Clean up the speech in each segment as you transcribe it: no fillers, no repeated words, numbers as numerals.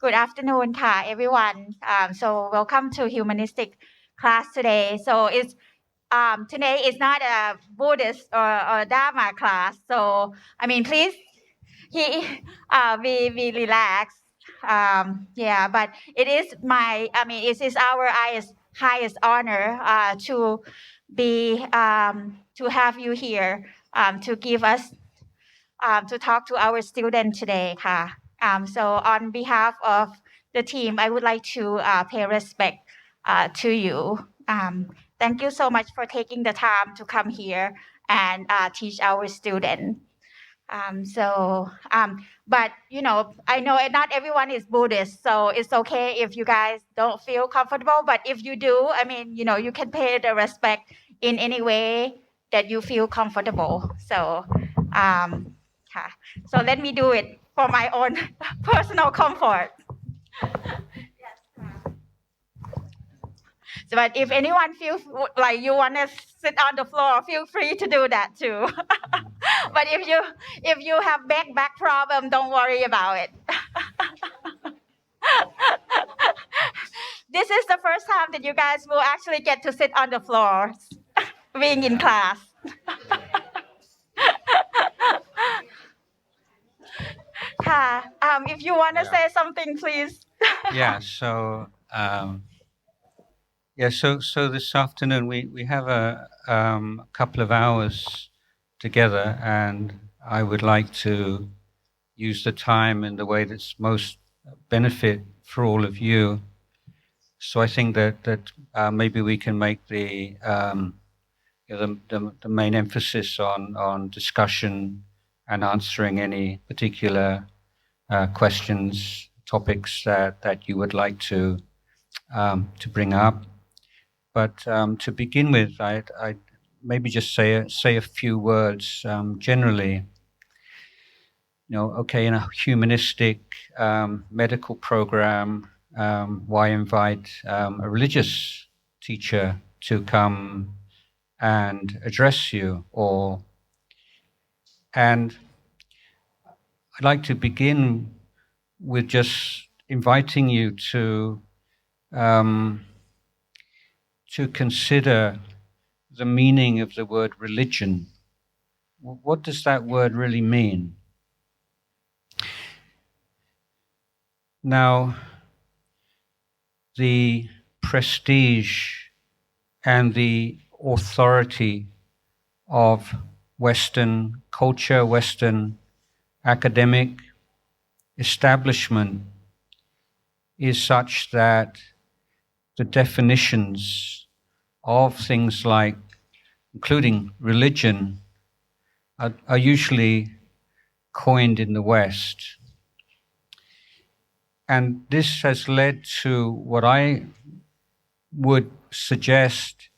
Good afternoon, everyone. So welcome to Humanistic class today. So it's today is not a Buddhist or Dhamma class. So I mean, please, we relax. Yeah, but it is it is our highest honor to be to have you here to give us to talk to our student today. So on behalf of the team, I would like to pay respect to you. Thank you so much for taking the time to come here and teach our student. But I know not everyone is Buddhist, so it's okay if you guys don't feel comfortable. But if you do, you can pay the respect in any way that you feel comfortable. So let me do it for my own personal comfort. So, but if anyone feels like you want to sit on the floor, feel free to do that too. But if you have back problem, don't worry about it. This is the first time that you guys will actually get to sit on the floor, being in class. If you want to say something, please. So this afternoon we have a couple of hours together, and I would like to use the time in the way that's most benefit for all of you. So I think that maybe we can make the main emphasis on discussion and answering any particular questions, topics that you would like to bring up. But to begin with, I maybe just say a few words generally. In a humanistic medical program, why invite a religious teacher to come and address you? And I'd like to begin with just inviting you to consider the meaning of the word religion. What does that word really mean? Now, the prestige and the authority of Western culture, Western academic establishment is such that the definitions of things like, including religion, are usually coined in the West. And this has led to what I would suggest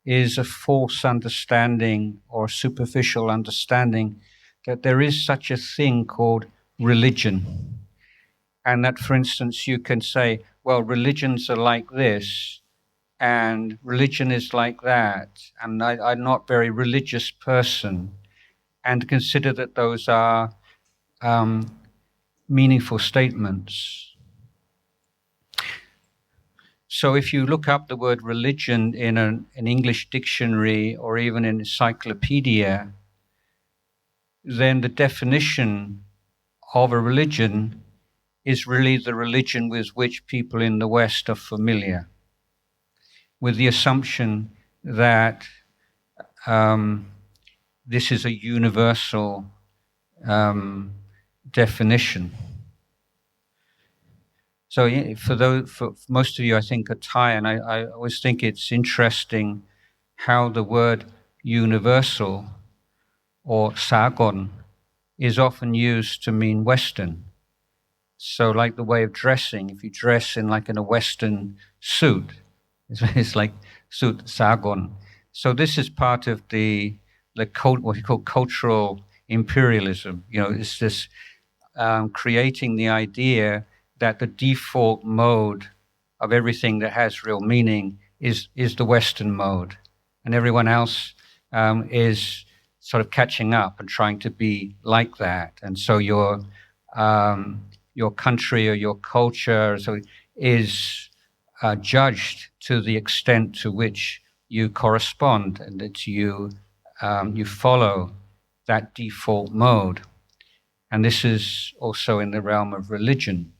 is a false understanding or superficial understanding that there is such a thing called religion. And that, for instance, you can say, well, religions are like this, and religion is like that, and I'm not a very religious person, and consider that those are meaningful statements. So if you look up the word religion in an English dictionary or even an encyclopedia, then the definition of a religion is really the religion with which people in the West are familiar, with the assumption that this is a universal definition. So for most of you, I think, are Thai, and I always think it's interesting how the word universal or sagon is often used to mean Western. So like the way of dressing, if you dress in a Western suit, it's like suit sagon. So this is part of the what you call cultural imperialism. It's this creating the idea that the default mode of everything that has real meaning is the Western mode, and everyone else is sort of catching up and trying to be like that. And so you're your country or your culture so is judged to the extent to which you correspond and that you follow that default mode. And this is also in the realm of religion.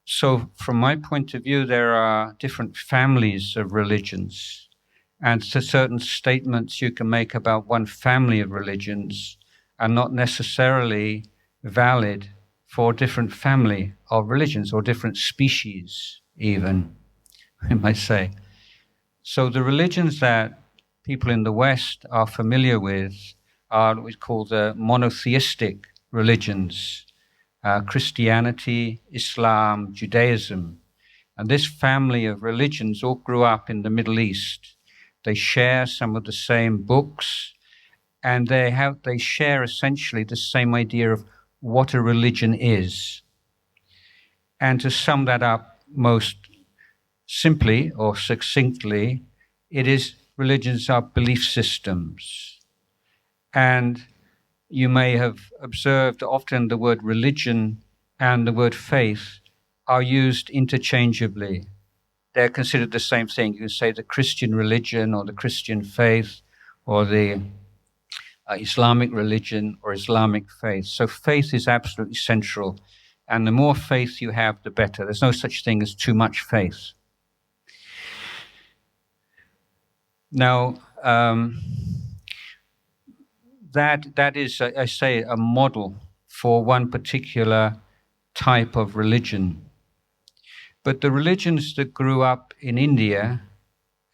So from my point of view, there are different families of religions, and so certain statements you can make about one family of religions are not necessarily valid for a different family of religions or different species even, we might say. So the religions that people in the West are familiar with are what we call the monotheistic religions, Christianity, Islam, Judaism. And this family of religions all grew up in the Middle East. They share some of the same books, and they share essentially the same idea of what a religion is. And to sum that up most simply or succinctly, religions are belief systems. And you may have observed often the word religion and the word faith are used interchangeably. They're considered the same thing. You can say the Christian religion or the Christian faith or the Islamic religion or Islamic faith. So faith is absolutely central. And the more faith you have, the better. There's no such thing as too much faith. Now, that is, I say, a model for one particular type of religion. But the religions that grew up in India,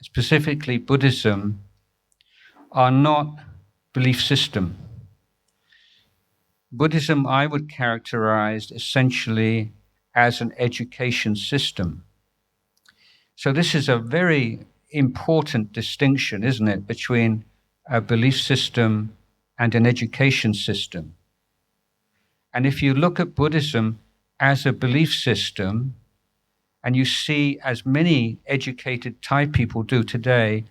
specifically Buddhism, are not belief system. Buddhism I would characterize essentially as an education system. So this is a very important distinction, isn't it, between a belief system and an education system. And if you look at Buddhism as a belief system, and you see, as many educated Thai people do today,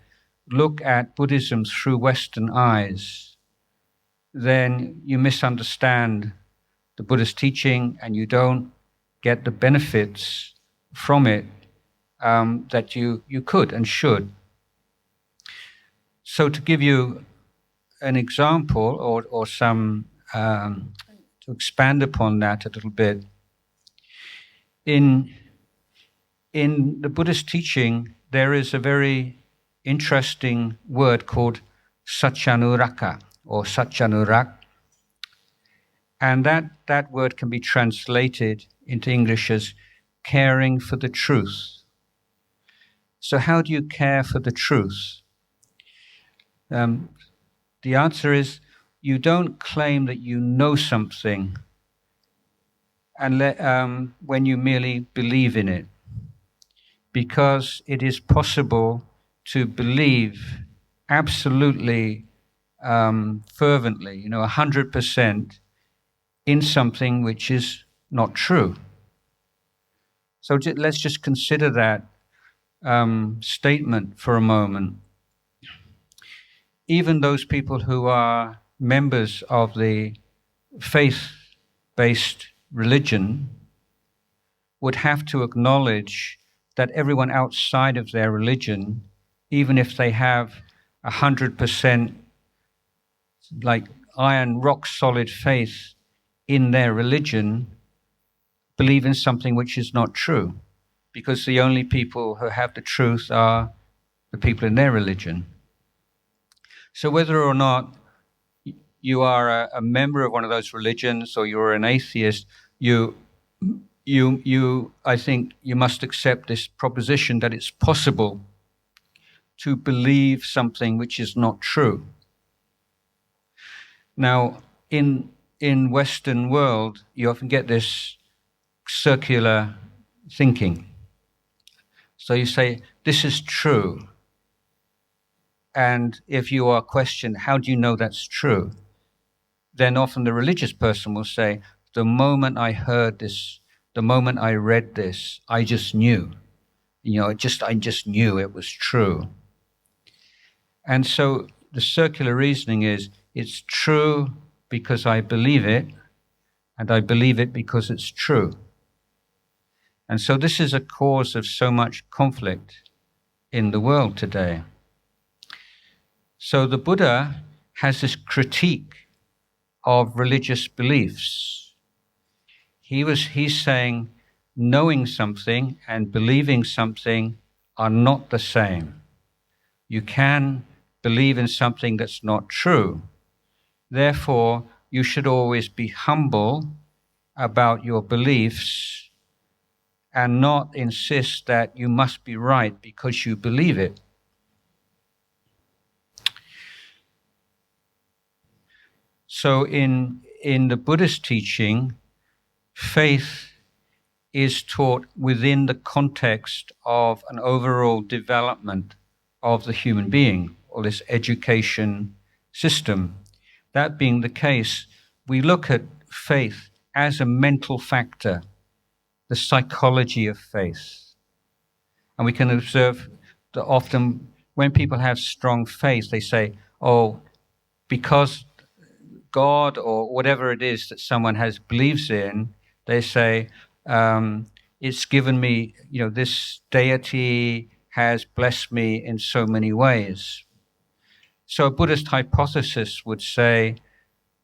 look at Buddhism through Western eyes, then you misunderstand the Buddhist teaching and you don't get the benefits from it that you could and should. So to give you an example or some, to expand upon that a little bit, in the Buddhist teaching, there is a very interesting word called Satchanuraka or Satchanurak. And that word can be translated into English as caring for the truth. So how do you care for the truth? The answer is you don't claim that you know something and when you merely believe in it, because it is possible to believe absolutely fervently, 100% in something which is not true. So let's just consider that statement for a moment. Even those people who are members of the faith-based religion would have to acknowledge that everyone outside of their religion, even if they have 100% like iron, rock solid faith in their religion, believe in something which is not true, because the only people who have the truth are the people in their religion. So whether or not you are a member of one of those religions or you're an atheist, I think you must accept this proposition that it's possible to believe something which is not true. Now, in Western world, you often get this circular thinking. So you say, this is true. And if you are questioned, how do you know that's true? Then often the religious person will say, the moment I heard this, the moment I read this, I just knew. I just knew it was true. And so the circular reasoning is, it's true because I believe it, and I believe it because it's true. And so this is a cause of so much conflict in the world today. So the Buddha has this critique of religious beliefs. He's saying knowing something and believing something are not the same. You can believe in something that's not true. Therefore, you should always be humble about your beliefs and not insist that you must be right because you believe it. So in the Buddhist teaching, faith is taught within the context of an overall development of the human being, or this education system. That being the case, we look at faith as a mental factor, the psychology of faith. And we can observe that often when people have strong faith, they say, oh, because God or whatever it is that someone believes in, they say, it's given me, this deity has blessed me in so many ways. So a Buddhist hypothesis would say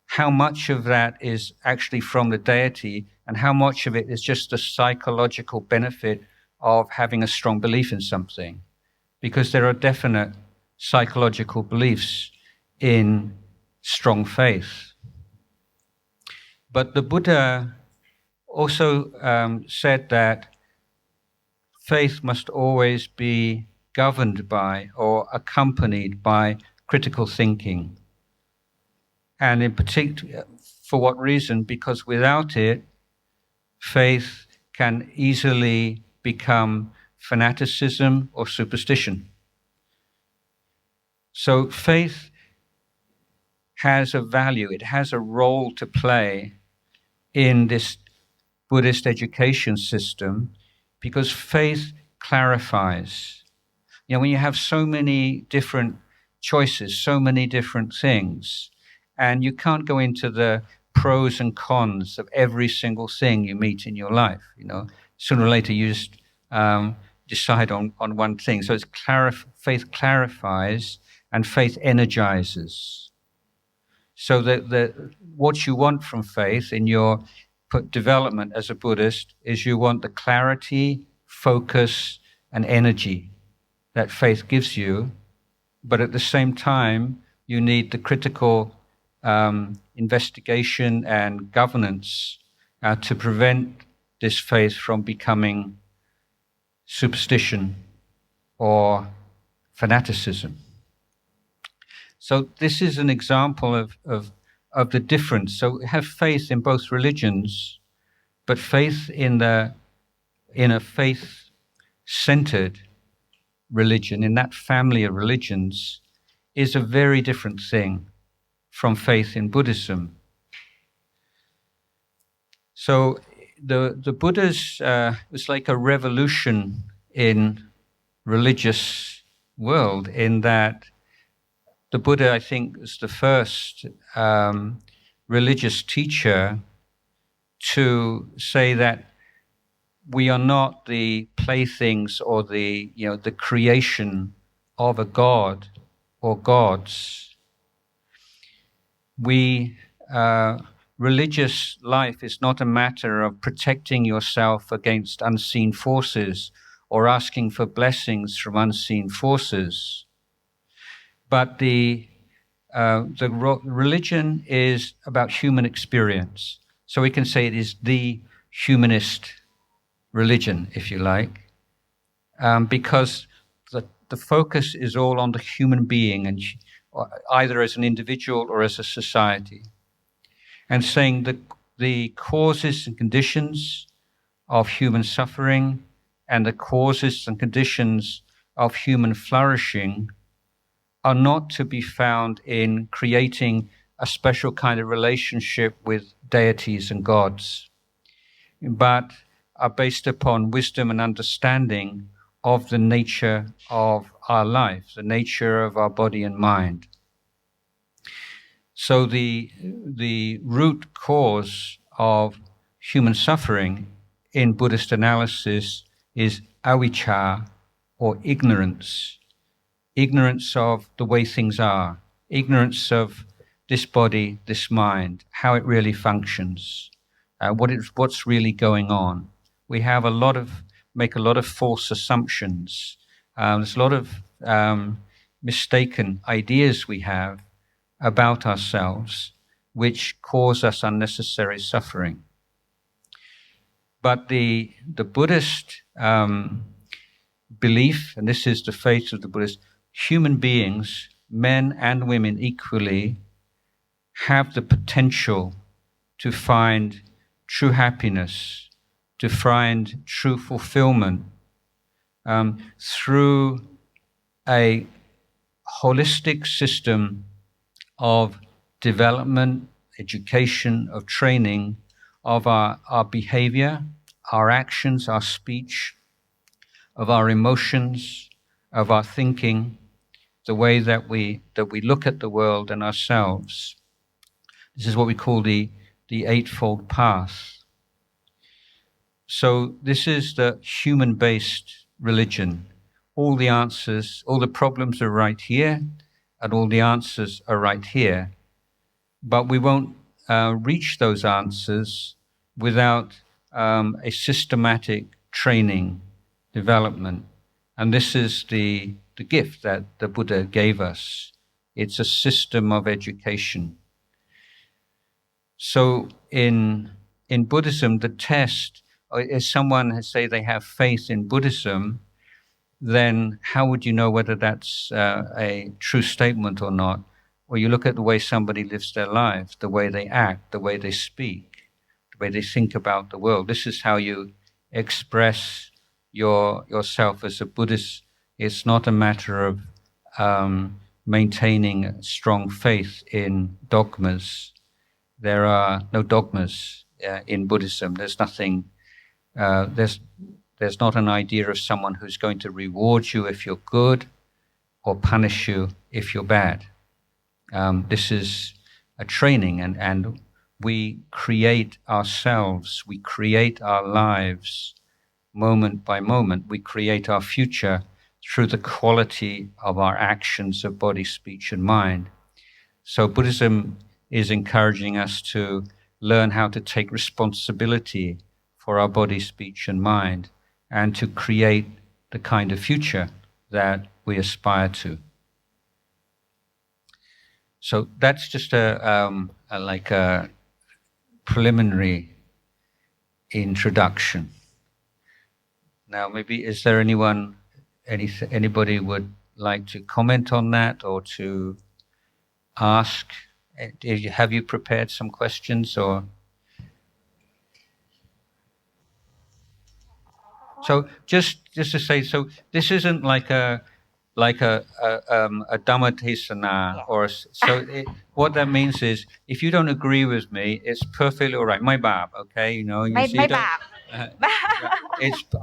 how much of that is actually from the deity and how much of it is just the psychological benefit of having a strong belief in something. Because there are definite psychological beliefs in strong faith. But the Buddha also said that faith must always be governed by or accompanied by critical thinking. And in particular, for what reason? Because without it, faith can easily become fanaticism or superstition. So faith has a value, it has a role to play in this Buddhist education system because faith clarifies. When you have so many different choices, so many different things, and you can't go into the pros and cons of every single thing you meet in your life. Sooner or later you just decide on one thing. So it's faith clarifies and faith energizes. So that what you want from faith in your development as a Buddhist is you want the clarity, focus, and energy that faith gives you, but at the same time, you need the critical investigation and governance to prevent this faith from becoming superstition or fanaticism. So this is an example of the difference. So we have faith in both religions, but faith in a faith-centered religion, in that family of religions, is a very different thing from faith in Buddhism. So the Buddha's was like a revolution in religious world in that the Buddha, I think, was the first religious teacher to say that we are not the playthings or the creation of a god or gods. Religious life is not a matter of protecting yourself against unseen forces or asking for blessings from unseen forces. But the religion is about human experience. So we can say it is the humanist religion, if you like, because the focus is all on the human being, and either as an individual or as a society, and saying that the causes and conditions of human suffering and the causes and conditions of human flourishing are not to be found in creating a special kind of relationship with deities and gods, but are based upon wisdom and understanding of the nature of our life, the nature of our body and mind. So the root cause of human suffering in Buddhist analysis is avijja, or ignorance. Ignorance of the way things are, ignorance of this body, this mind, how it really functions, what's really going on. We have make a lot of false assumptions. There's a lot of mistaken ideas we have about ourselves, which cause us unnecessary suffering. But the Buddhist belief, and this is the faith of the Buddhists, human beings, men and women equally, have the potential to find true happiness, to find true fulfillment through a holistic system of development, education, of training, of our behavior, our actions, our speech, of our emotions, of our thinking, the way that we look at the world and ourselves. This is what we call the Eightfold Path. So this is the human-based religion. All the answers, all the problems are right here, and all the answers are right here. But we won't reach those answers without a systematic training, development. And this is the gift that the Buddha gave us. It's a system of education. So in Buddhism, the test, if someone say they have faith in Buddhism, then how would you know whether that's a true statement or not? Well, you look at the way somebody lives their life, the way they act, the way they speak, the way they think about the world. This is how you express yourself as a Buddhist. It's not a matter of maintaining strong faith in dogmas. There are no dogmas in Buddhism. There's nothing. There's not an idea of someone who's going to reward you if you're good, or punish you if you're bad. This is a training, and we create ourselves. We create our lives moment by moment. We create our future through the quality of our actions of body, speech, and mind. So Buddhism is encouraging us to learn how to take responsibility for our body, speech, and mind, and to create the kind of future that we aspire to. So that's just like a preliminary introduction. Now, maybe is there anybody would like to comment on that or to ask? Have you prepared some questions or? So just to say, so this isn't like a Dhamma Tesana, or so. What that means is, if you don't agree with me, it's perfectly all right. My bab, okay, you know. My bab.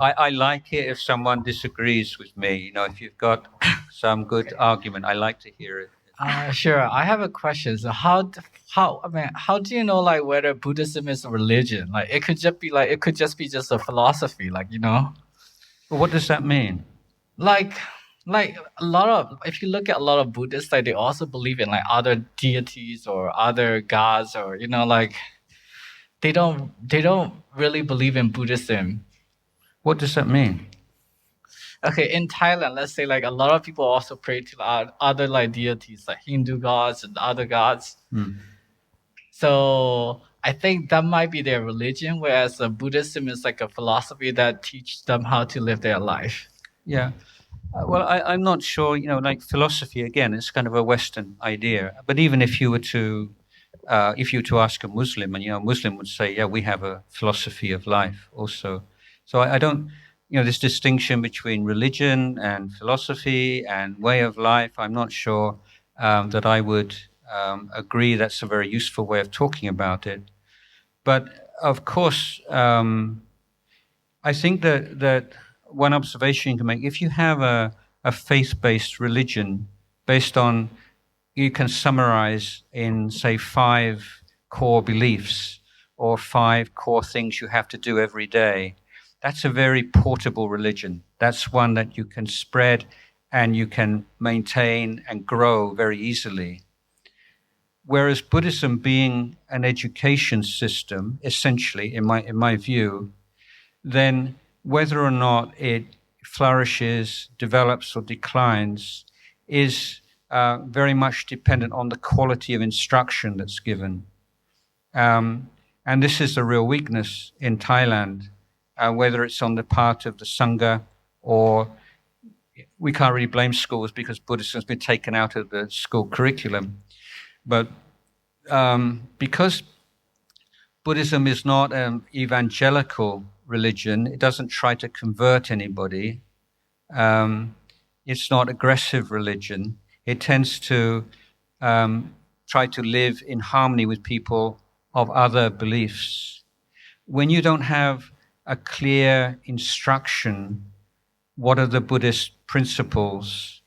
I like it if someone disagrees with me. You know, if you've got some good argument, I like to hear it. Sure. I have a question. So how do you know like whether Buddhism is a religion? Like it could just be just a philosophy, like, you know. Well, what does that mean? Like a lot of, if you look at a lot of Buddhists, like they also believe in like other deities or other gods, or, you know, like they don't really believe in Buddhism. What does that mean? Okay, in Thailand, let's say like a lot of people also pray to other like deities, like Hindu gods and other gods. So I think that might be their religion, whereas Buddhism is like a philosophy that teaches them how to live their life. Yeah. Well, I'm not sure, you know, like philosophy, again, it's kind of a Western idea. But even if you were to ask a Muslim, and, you know, a Muslim would say, yeah, we have a philosophy of life also. So I don't, you know, this distinction between religion and philosophy and way of life, I'm not sure that I would agree that's a very useful way of talking about it. But of course, I think that one observation you can make, if you have a faith-based religion based on, you can summarize in, say, 5 core beliefs or 5 core things you have to do every day. That's a very portable religion. That's one that you can spread and you can maintain and grow very easily. Whereas Buddhism, being an education system, essentially, in my view, then whether or not it flourishes, develops, or declines is very much dependent on the quality of instruction that's given. And this is the real weakness in Thailand, whether it's on the part of the Sangha, or we can't really blame schools because Buddhism has been taken out of the school curriculum. But because Buddhism is not an evangelical religion, it doesn't try to convert anybody. It's not aggressive religion. It tends to try to live in harmony with people of other beliefs. When you don't have a clear instruction, what are the Buddhist principles,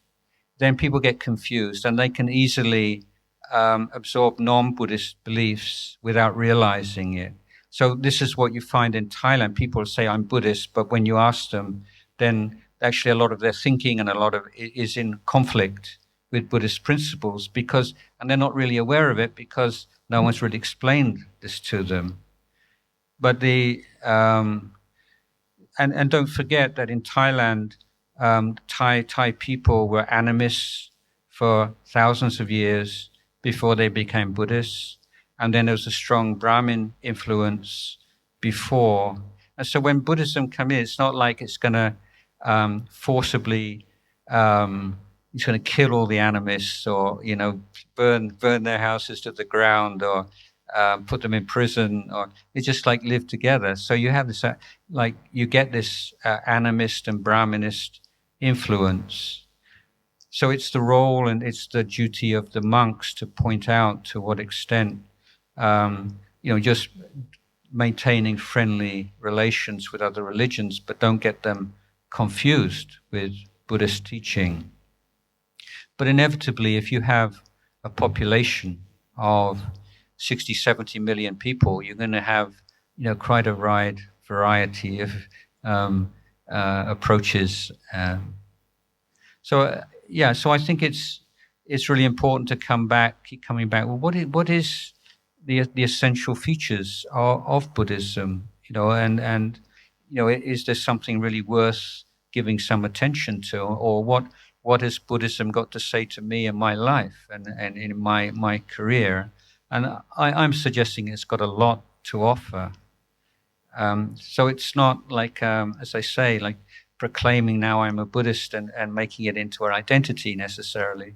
then people get confused and they can easily absorb non-Buddhist beliefs without realizing it. So this is what you find in Thailand. People say, I'm Buddhist, but when you ask them, then actually a lot of their thinking and a lot of it is in conflict with Buddhist principles, and they're not really aware of it because no one's really explained this to them. But and don't forget that in Thailand, Thai people were animists for thousands of years before they became Buddhists, and then there was a strong Brahmin influence before. And so when Buddhism comes in, it's not like it's going to forcibly it's going to kill all the animists, or burn their houses to the ground, or put them in prison, or it's just like live together. So you have this you get this animist and Brahminist influence. So it's the role and it's the duty of the monks to point out to what extent just maintaining friendly relations with other religions, but don't get them confused with Buddhist teaching. But inevitably, if you have a population of 60, 70 million people, you're going to have, quite a wide variety of approaches. So I think it's really important to keep coming back. Well, what is the essential features of Buddhism? And is there something really worth giving some attention to, or what has Buddhism got to say to me in my life and in my career? And I'm suggesting it's got a lot to offer. So it's not like, as I say, like proclaiming now I'm a Buddhist and making it into our identity necessarily,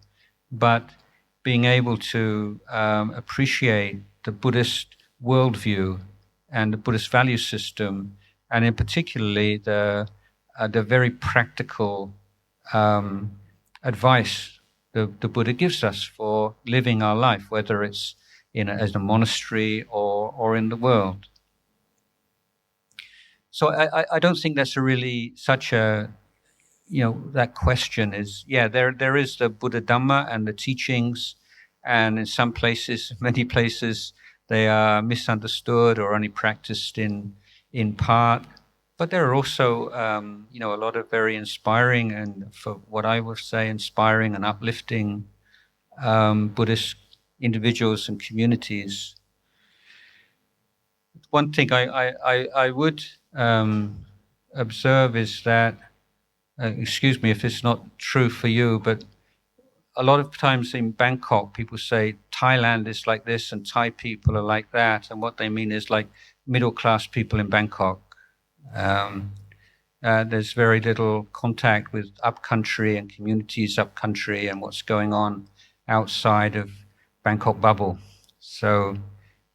but being able to appreciate the Buddhist worldview and the Buddhist value system, and in particularly the very practical advice the Buddha gives us for living our life, whether it's as a monastery or in the world. So I don't think that's really such a, that question is, there is the Buddha Dhamma and the teachings, and in some places, many places, they are misunderstood or only practiced in part. But there are also, a lot of very inspiring and, for what I would say, inspiring and uplifting Buddhist individuals and communities. One thing I would observe is that, excuse me if it's not true for you, but a lot of times in Bangkok, people say Thailand is like this and Thai people are like that. And what they mean is like middle-class people in Bangkok. There's very little contact with upcountry and communities upcountry and what's going on outside of Bangkok bubble. So,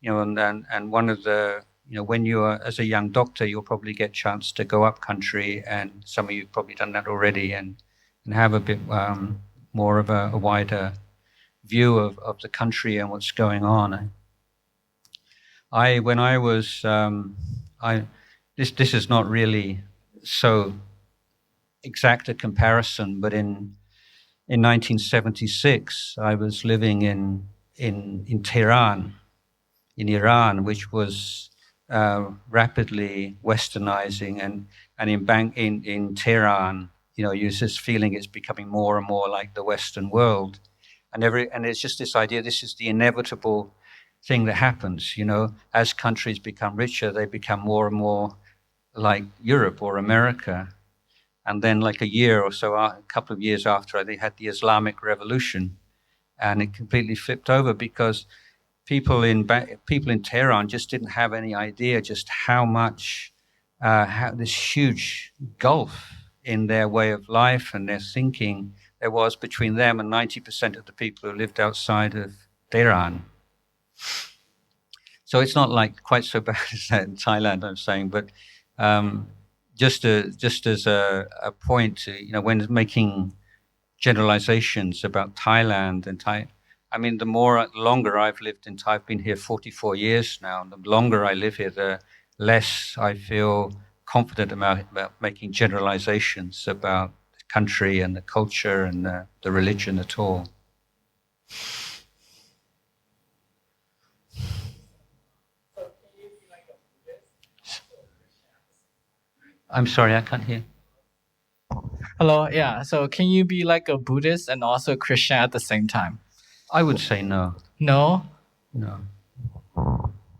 and one of the, when you are, as a young doctor, you'll probably get a chance to go up country, and some of you have probably done that already, and have a bit more of a wider view of the country and what's going on. When I was, this is not really so exact a comparison, but in 1976, I was living in Tehran, in Iran, which was rapidly westernizing, and in Tehran, you just feeling it's becoming more and more like the Western world, and it's just this idea. This is the inevitable thing that happens. As countries become richer, they become more and more like Europe or America. And then, like a year or so, a couple of years after, they had the Islamic Revolution, and it completely flipped over because people in Tehran just didn't have any idea just how much how this huge gulf in their way of life and their thinking there was between them and 90% of the people who lived outside of Tehran. So it's not like quite so bad as that in Thailand, I'm saying, but just as a point, when making generalizations about Thailand and I mean, the longer I've lived in Thai, I've been here 44 years now, and the longer I live here, the less I feel confident about making generalizations about the country and the culture and the religion at all. I'm sorry, I can't hear. Hello, yeah. So can you be like a Buddhist and also a Christian at the same time? I would say no. No? No.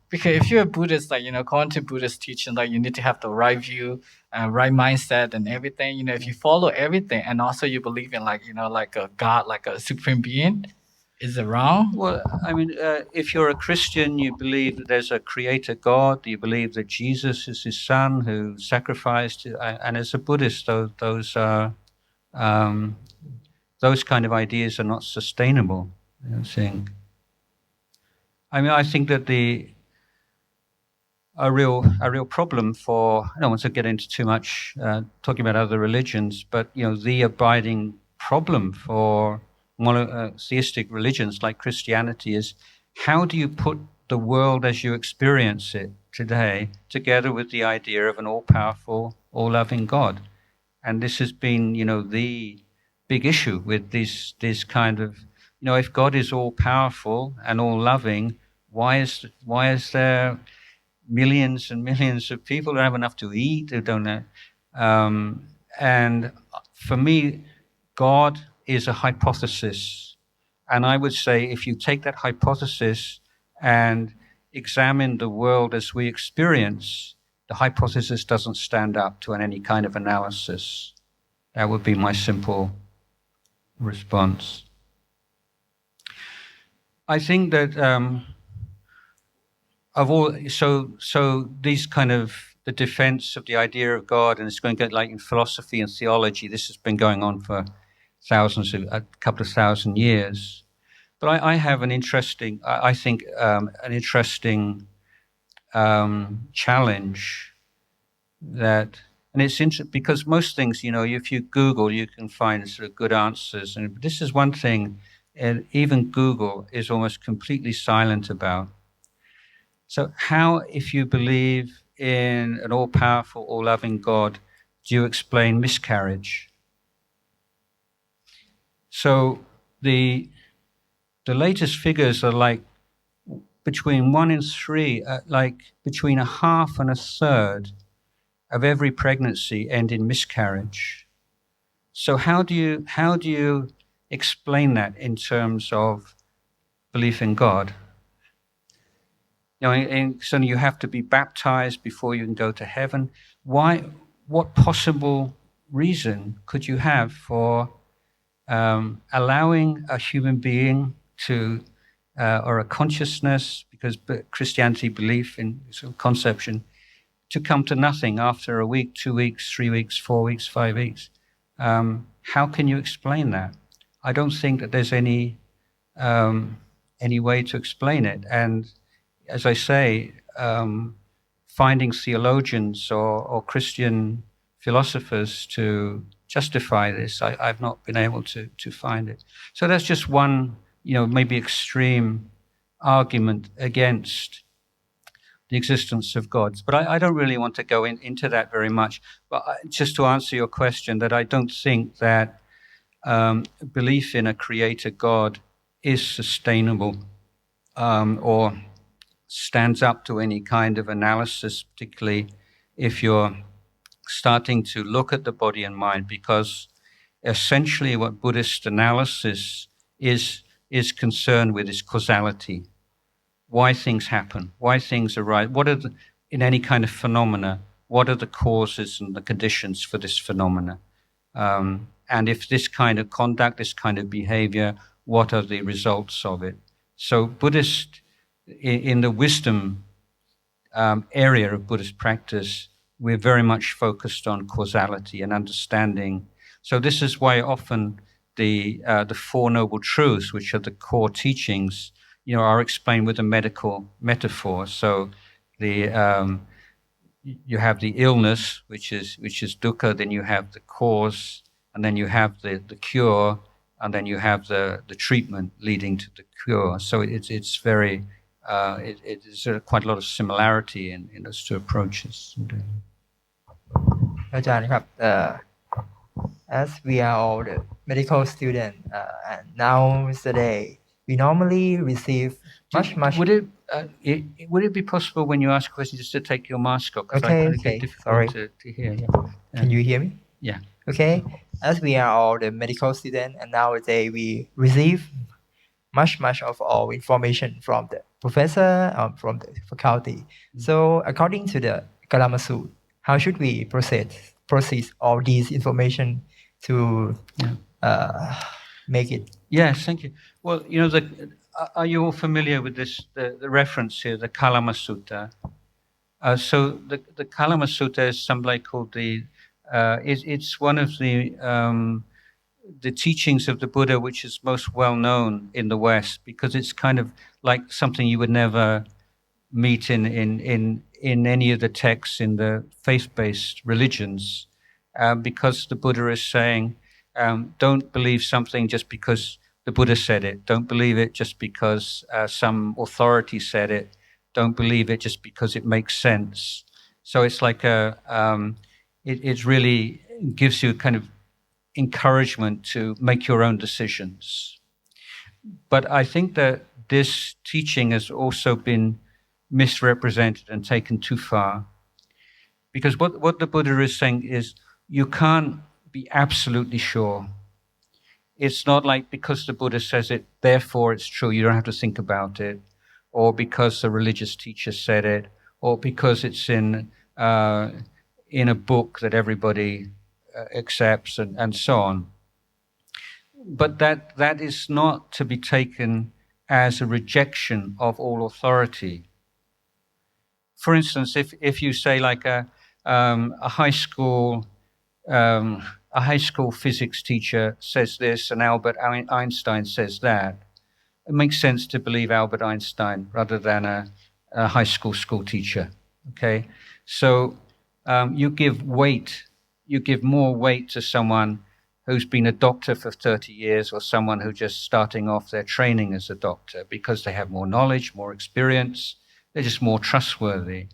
Because if you're a Buddhist, according to Buddhist teaching, you need to have the right view, right mindset and everything. If you follow everything and also you believe in like a God, like a supreme being, is it wrong? Well, I mean, if you're a Christian, you believe that there's a creator God, you believe that Jesus is his son who sacrificed, and as a Buddhist, those kind of ideas are not sustainable, I think. I mean, I think that a real problem for, I don't want to get into too much talking about other religions, but the abiding problem for monotheistic religions like Christianity is, how do you put the world as you experience it today together with the idea of an all-powerful, all-loving God? And this has been, the big issue with this kind of, if God is all-powerful and all-loving, why is there millions and millions of people who don't have enough to eat, who don't have, and for me, God is a hypothesis. And I would say if you take that hypothesis and examine the world as we experience, the hypothesis doesn't stand up to any kind of analysis. That would be my simple response. I think that so these kind of the defense of the idea of God, and it's going to get like in philosophy and theology, this has been going on for a couple of thousand years. But I have an interesting, I think, an interesting challenge that, and it's interesting because most things, if you Google, you can find sort of good answers. And this is one thing, and even Google is almost completely silent about. So how, if you believe in an all-powerful, all-loving God, do you explain miscarriage? So the latest figures are like between 1 in 3, like between a half and a third of every pregnancy end in miscarriage. So how do you explain that in terms of belief in God? So you have to be baptized before you can go to heaven. Why? What possible reason could you have for allowing a human being to, or a consciousness, because Christianity belief in sort of conception, to come to nothing after a week, 2 weeks, 3 weeks, 4 weeks, 5 weeks? How can you explain that? I don't think that there's any way to explain it. And as I say, finding theologians or Christian philosophers to justify this, I've not been able to find it. So that's just one, maybe extreme argument against the existence of God. But I don't really want to go into that very much. But just to answer your question, that I don't think that belief in a creator God is sustainable or stands up to any kind of analysis, particularly if you're starting to look at the body and mind, because essentially what Buddhist analysis is concerned with is causality. Why things happen, why things arise, what are in any kind of phenomena, what are the causes and the conditions for this phenomena? And if this kind of conduct, this kind of behavior, what are the results of it? So Buddhist, in the wisdom area of Buddhist practice, we're very much focused on causality and understanding. So this is why often the Four Noble Truths, which are the core teachings, are explained with a medical metaphor. So you have the illness, which is dukkha, then you have the cause, and then you have the cure, and then you have the treatment leading to the cure. So it's very it is quite a lot of similarity in those two approaches. อาจารย์ครับ as we are all the medical student and now today we normally receive much Would it be possible when you ask questions just to take your mask off? Because Okay, I find okay, it difficult sorry. to hear. Yeah. Can you hear me? Yeah. Okay, as we are all the medical student and nowadays we receive much of all information from the professor from the faculty. So according to the Kalama Sutra, how should we process all these information to make it? Yes, thank you. Well, are you all familiar with this? The reference here, the Kalama Sutta. So the Kalama Sutta is something called it's one of the teachings of the Buddha, which is most well known in the West, because it's kind of like something you would never meet in any of the texts in the faith-based religions, because the Buddha is saying, don't believe something just because the Buddha said it. Don't believe it just because some authority said it. Don't believe it just because it makes sense. So it's like it really gives you kind of encouragement to make your own decisions. But I think that this teaching has also been misrepresented and taken too far. Because what the Buddha is saying is you can't be absolutely sure. It's not like because the Buddha says it, therefore it's true, you don't have to think about it, or because a religious teacher said it, or because it's in a book that everybody accepts and so on. But that is not to be taken as a rejection of all authority. For instance, if you say like a high school physics teacher says this and Albert Einstein says that, it makes sense to believe Albert Einstein rather than a high school teacher. Okay, so you give more weight to someone who's been a doctor for 30 years or someone who's just starting off their training as a doctor because they have more knowledge, more experience, they're just more trustworthy.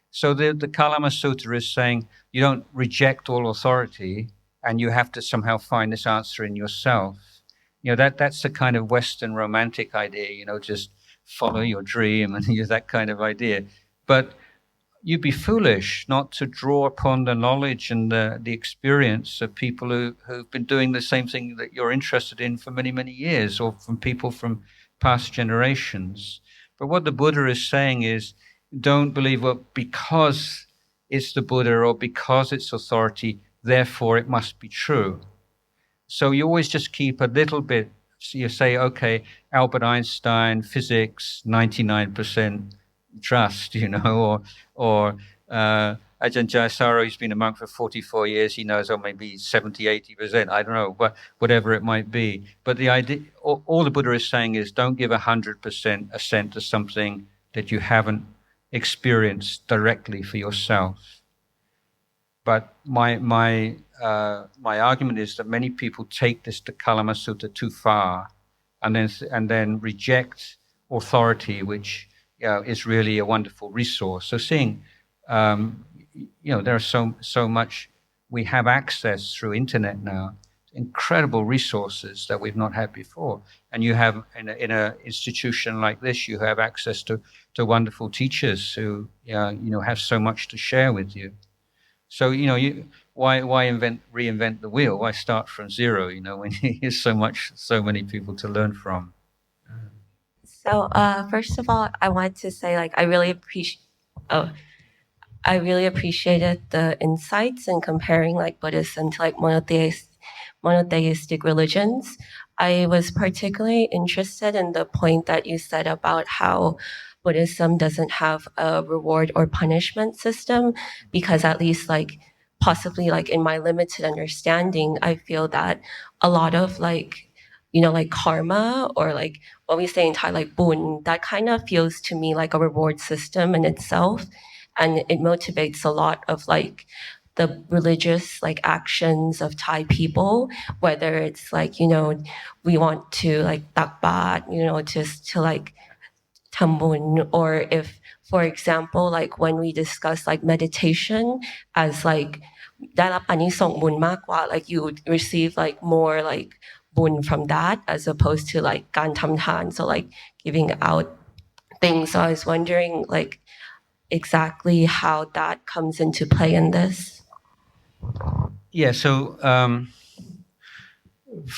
So the Kalama Sutta is saying you don't reject all authority and you have to somehow find this answer in yourself. That's the kind of Western romantic idea, just follow your dream and that kind of idea. But you'd be foolish not to draw upon the knowledge and the experience of people who've been doing the same thing that you're interested in for many, many years, or from people from past generations. But what the Buddha is saying is, don't believe because it's the Buddha or because it's authority, therefore it must be true. So you always just keep a little bit, so you say, okay, Albert Einstein, physics, 99% trust, or Ajahn Jayasaro, he's been a monk for 44 years, he knows, or maybe 70, 80%, I don't know, but whatever it might be. But the idea, all the Buddha is saying is don't give 100% assent to something that you haven't experienced directly for yourself. But my argument is that many people take this Kalama Sutta too far, and then reject authority, which is really a wonderful resource. So seeing, there's so much, we have access through internet now, incredible resources that we've not had before. And you have, in an institution like this, you have access to wonderful teachers who, have so much to share with you. So, why reinvent the wheel? Why start from zero, when there's so many people to learn from? So, first of all, I want to say, I really appreciated the insights in comparing Buddhism to monotheistic religions. I was particularly interested in the point that you said about how Buddhism doesn't have a reward or punishment system, because at least possibly in my limited understanding, I feel that a lot of karma, or what we say in Thai, bun, that kind of feels to me like a reward system in itself. And it motivates a lot of the religious actions of Thai people, whether it's we want to tak bat, just to tambun, or if, for example, when we discuss meditation as ได้รับอานิสงส์บุญมากกว่า you receive more buñ from that as opposed to การทำทาน, so giving out things. So I was wondering exactly how that comes into play in this. Yeah, so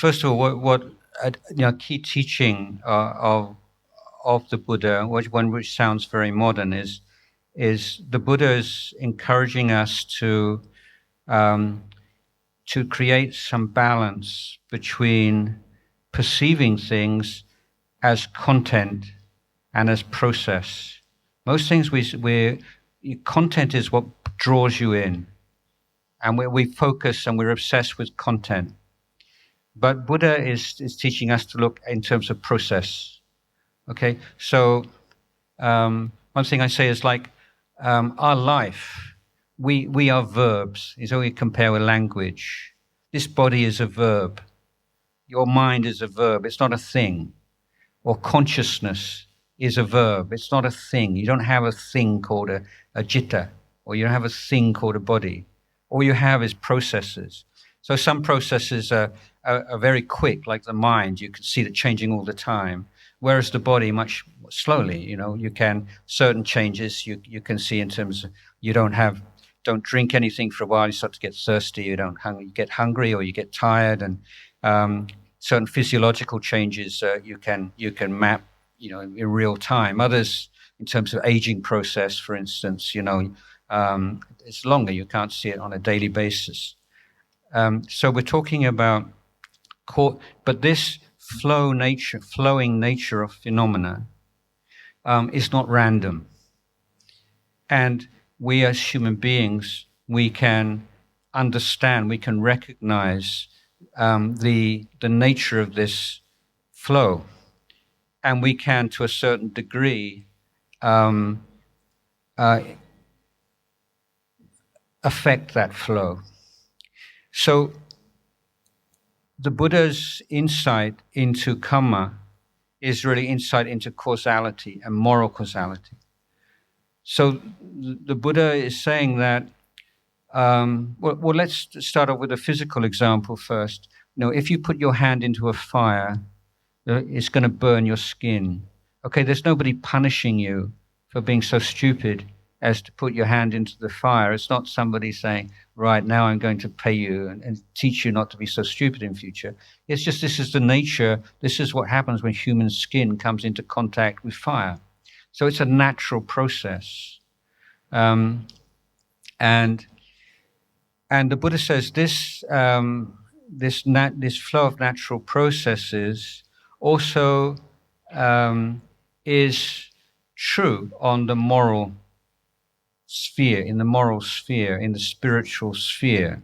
first of all, what key teaching of the Buddha, one which sounds very modern, is the Buddha is encouraging us to create some balance between perceiving things as content and as process. Most things content is what draws you in, and we focus and we're obsessed with content. But Buddha is teaching us to look in terms of process. Okay, so one thing I say is our life, we are verbs. It's only compare with language. This body is a verb. Your mind is a verb. It's not a thing. Or consciousness is a verb. It's not a thing. You don't have a thing called a jitta, or you don't have a thing called a body. All you have is processes. So some processes are very quick, like the mind. You can see it changing all the time. Whereas the body, much slowly, you can, certain changes you can see in terms of, you don't drink anything for a while, you start to get thirsty, you get hungry, or you get tired, and certain physiological changes you can map, in real time. Others, in terms of aging process, for instance, it's longer, you can't see it on a daily basis. So we're talking about, but this flowing nature of phenomena is not random. And we as human beings, we can understand, we can recognize the nature of this flow. And we can, to a certain degree, affect that flow. So the Buddha's insight into karma is really insight into causality and moral causality. So the Buddha is saying that, well, let's start off with a physical example first. If you put your hand into a fire, it's going to burn your skin. Okay, there's nobody punishing you for being so stupid as to put your hand into the fire. It's not somebody saying, right, now I'm going to pay you and teach you not to be so stupid in future. It's just, this is the nature, this is what happens when human skin comes into contact with fire. So it's a natural process. And the Buddha says this flow of natural processes also is true on the moral sphere, in the moral sphere, in the spiritual sphere.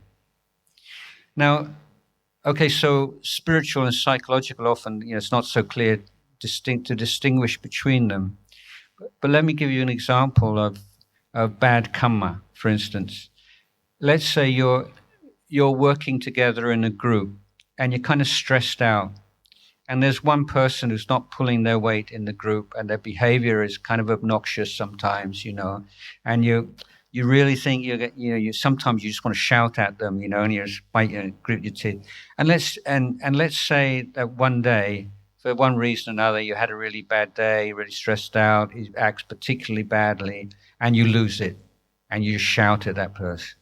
Now, okay, so spiritual and psychological often, it's not so clear to distinguish between them. But let me give you an example of bad karma, for instance. Let's say you're working together in a group and you're kind of stressed out, and there's one person who's not pulling their weight in the group, and their behavior is kind of obnoxious sometimes, and you really think you sometimes you just want to shout at them, and you just bite and grit your teeth. And let's say that one day, for one reason or another, you had a really bad day, really stressed out, he acts particularly badly, and you lose it, and you shout at that person.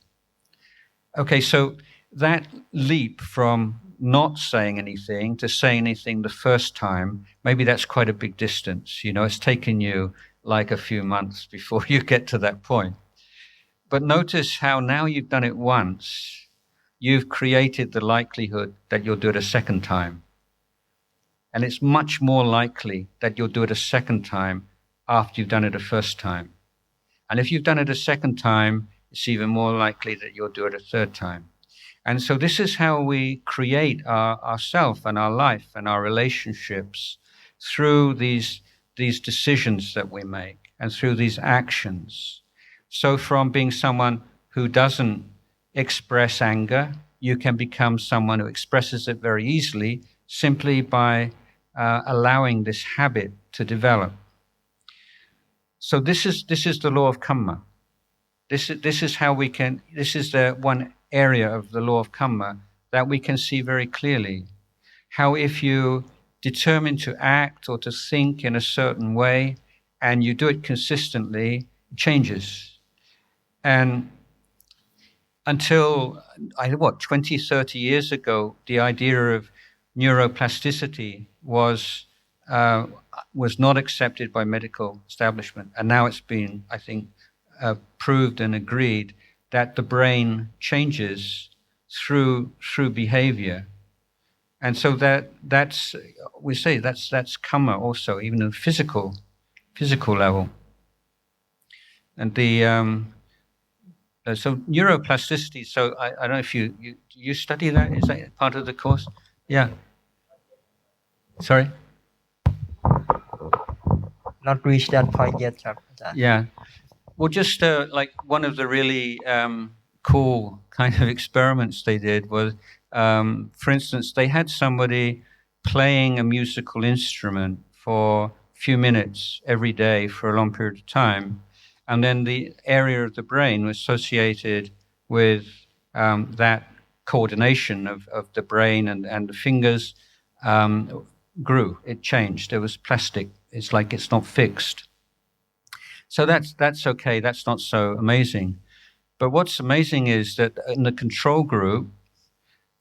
Okay, so that leap from not saying anything to saying anything the first time, maybe that's quite a big distance. It's taken you like a few months before you get to that point. But notice how now you've done it once, you've created the likelihood that you'll do it a second time. And it's much more likely that you'll do it a second time after you've done it a first time. And if you've done it a second time, it's even more likely that you'll do it a third time. And so this is how we create ourself and our life and our relationships through these decisions that we make and through these actions. So from being someone who doesn't express anger, you can become someone who expresses it very easily simply by allowing this habit to develop. So this is the law of karma. This is how we can. This is the one area of the law of karma that we can see very clearly. How if you determine to act or to think in a certain way, and you do it consistently, it changes. And until 20, 30 years ago, the idea of neuroplasticity was not accepted by medical establishment, and now it's been, I think, proved and agreed that the brain changes through behavior, and so that's karma also, even on physical level. And the so neuroplasticity. So I don't know if you study that. Is that part of the course? Yeah. Sorry. Not reached that point yet, Ajahn. Yeah. Well, just like one of the really cool kind of experiments they did was, for instance, they had somebody playing a musical instrument for a few minutes every day for a long period of time, and then the area of the brain associated with that coordination of the brain and the fingers grew. It changed. It was plastic. It's like it's not fixed. So that's okay. That's not so amazing. But what's amazing is that in the control group,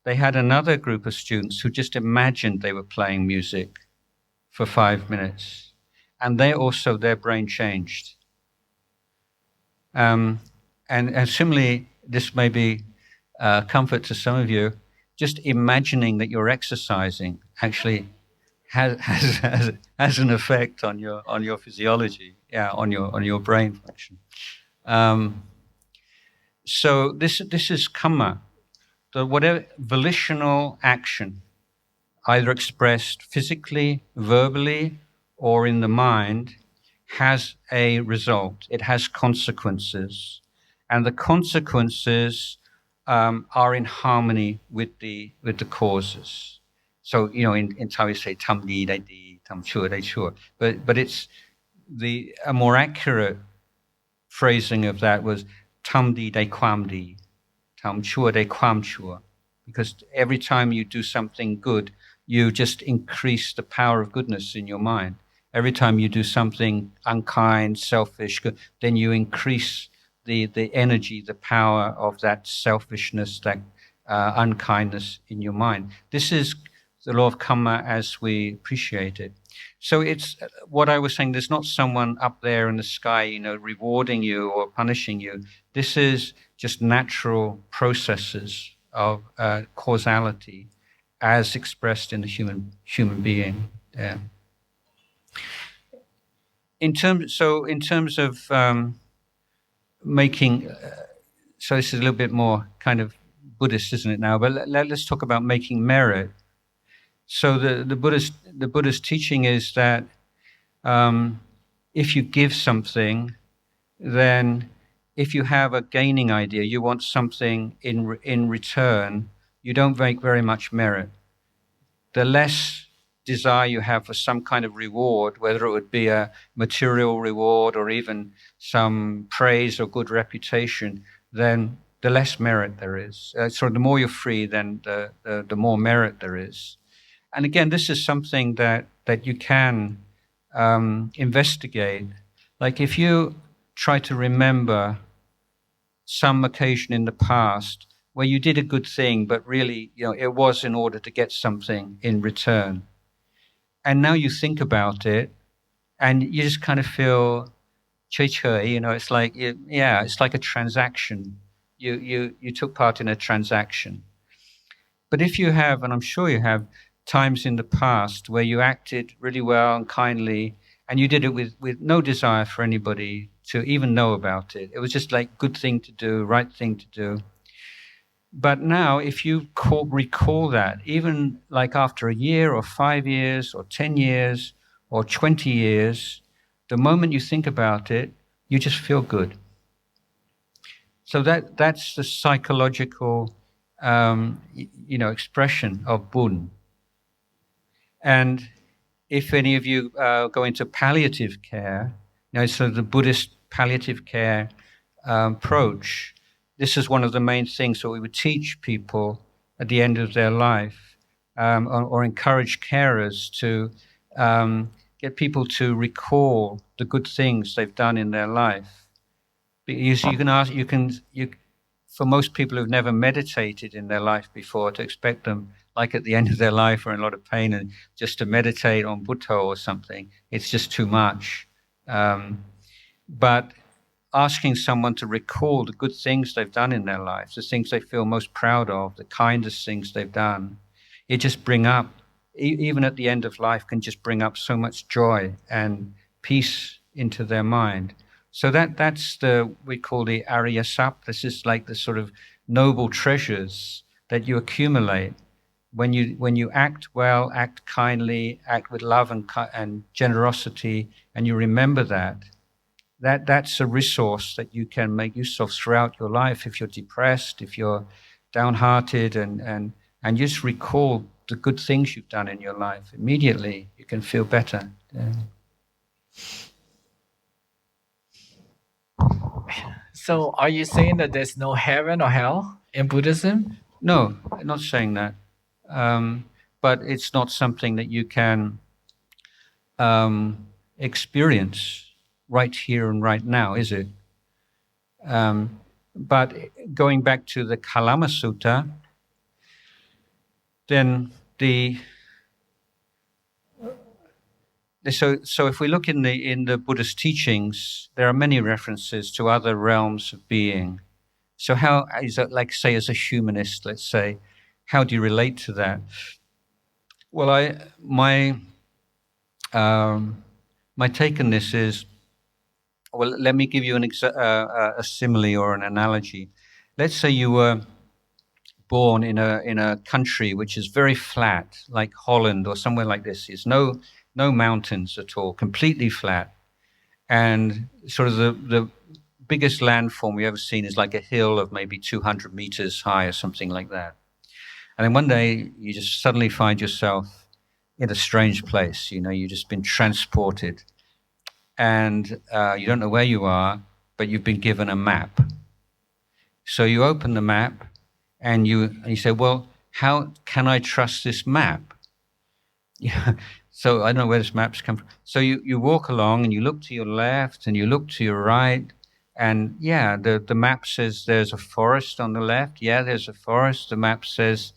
they had another group of students who just imagined they were playing music for 5 minutes. And their brain changed. And similarly, this may be comfort to some of you, just imagining that you're exercising actually has an effect on your physiology, on your brain function. So this is karma, the whatever volitional action, either expressed physically, verbally, or in the mind, has a result. It has consequences, and the consequences are in harmony with the causes. So in Thai we say "tam di dai di, tam chua dai chua," but it's a more accurate phrasing of that was "tam di dai kwam di, tam chua dai kwam chua," because every time you do something good, you just increase the power of goodness in your mind. Every time you do something unkind, selfish, then you increase the energy, the power of that selfishness, that unkindness in your mind. This is the law of karma as we appreciate it. So it's what I was saying, there's not someone up there in the sky, rewarding you or punishing you. This is just natural processes of causality as expressed in the human being. Yeah. In terms of making, so this is a little bit more kind of Buddhist, isn't it now? But let's talk about making merit. So the Buddha's teaching is that if you give something, then if you have a gaining idea, you want something in return, you don't make very much merit. The less desire you have for some kind of reward, whether it would be a material reward or even some praise or good reputation, then the less merit there is. So the more you're free, then the more merit there is. And again, this is something that you can investigate. Like if you try to remember some occasion in the past where you did a good thing, but really, it was in order to get something in return. And now you think about it and you just kind of feel chui, it's like, it's like a transaction. You took part in a transaction. But if you have, and I'm sure you have, times in the past where you acted really well and kindly, and you did it with no desire for anybody to even know about it. It was just like good thing to do, right thing to do. But now, if you recall that, even like after a year or 5 years or 10 years or 20 years, the moment you think about it, you just feel good. So that's the psychological, expression of bun. And if any of you go into palliative care, so the Buddhist palliative care approach, this is one of the main things that we would teach people at the end of their life, or encourage carers to get people to recall the good things they've done in their life. Because for most people who've never meditated in their life before, to expect them, like at the end of their life or in a lot of pain, and just to meditate on Buddha or something, it's just too much. But asking someone to recall the good things they've done in their lives, the things they feel most proud of, the kindest things they've done, it just bring up, even at the end of life, can just bring up so much joy and peace into their mind. So that's we call the Arya Sap. This is like the sort of noble treasures that you accumulate when you act well, act kindly, act with love and generosity, and you remember that's a resource that you can make use of throughout your life. If you're depressed, if you're downhearted, and just recall the good things you've done in your life, immediately you can feel better. Yeah. So are you saying that there's no heaven or hell in Buddhism? No, I'm not saying that. But it's not something that you can experience right here and right now, is it? But going back to the Kalama Sutta, then so if we look in the Buddhist teachings, there are many references to other realms of being. So how is that, like, say, as a humanist, let's say, how do you relate to that? Well, my take on this is, well, let me give you a simile or an analogy. Let's say you were born in a country which is very flat, like Holland or somewhere like this. There's no mountains at all, completely flat, and sort of the biggest landform we've ever seen is like a hill of maybe 200 meters high or something like that. And then one day you just suddenly find yourself in a strange place. You've just been transported, and you don't know where you are, but you've been given a map. So you open the map, and you say, well, how can I trust this map? Yeah. So I don't know where this map's come from. So you walk along, and you look to your left, and you look to your right, and the map says there's a forest on the left. Yeah, there's a forest. The map says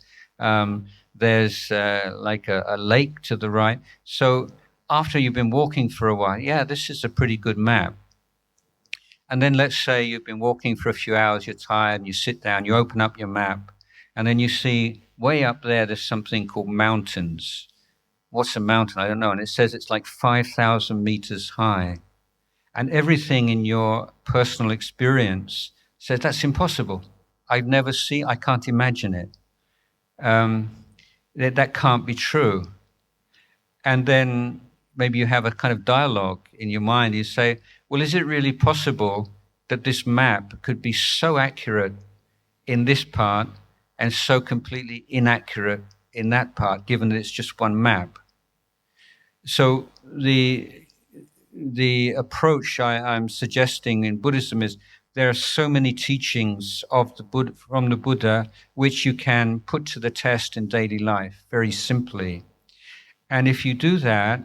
there's like a lake to the right. So after you've been walking for a while, this is a pretty good map. And then let's say you've been walking for a few hours, you're tired, and you sit down, you open up your map, and then you see way up there's something called mountains. What's a mountain? I don't know. And it says it's like 5,000 meters high. And everything in your personal experience says that's impossible. I can't imagine it. That can't be true. And then maybe you have a kind of dialogue in your mind. You say, well, is it really possible that this map could be so accurate in this part and so completely inaccurate in that part, given that it's just one map? So the approach I'm suggesting in Buddhism is there are so many teachings of the Buddha, from the Buddha which you can put to the test in daily life very simply. And if you do that,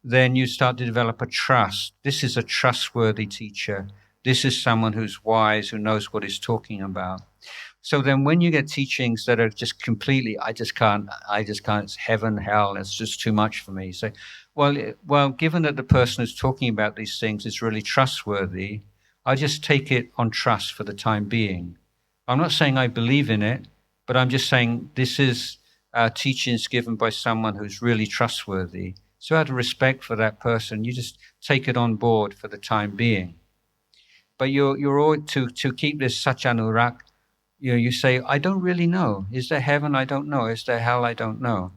then you start to develop a trust. This is a trustworthy teacher. This is someone who's wise, who knows what he's talking about. So then when you get teachings that are just completely, I just can't, it's heaven, hell, it's just too much for me. So, well, given that the person who's talking about these things is really trustworthy, I just take it on trust for the time being. I'm not saying I believe in it, but I'm just saying this is teachings given by someone who's really trustworthy. So out of respect for that person, you just take it on board for the time being. But you're all to keep this satyanurak. You say, I don't really know. Is there heaven? I don't know. Is there hell? I don't know.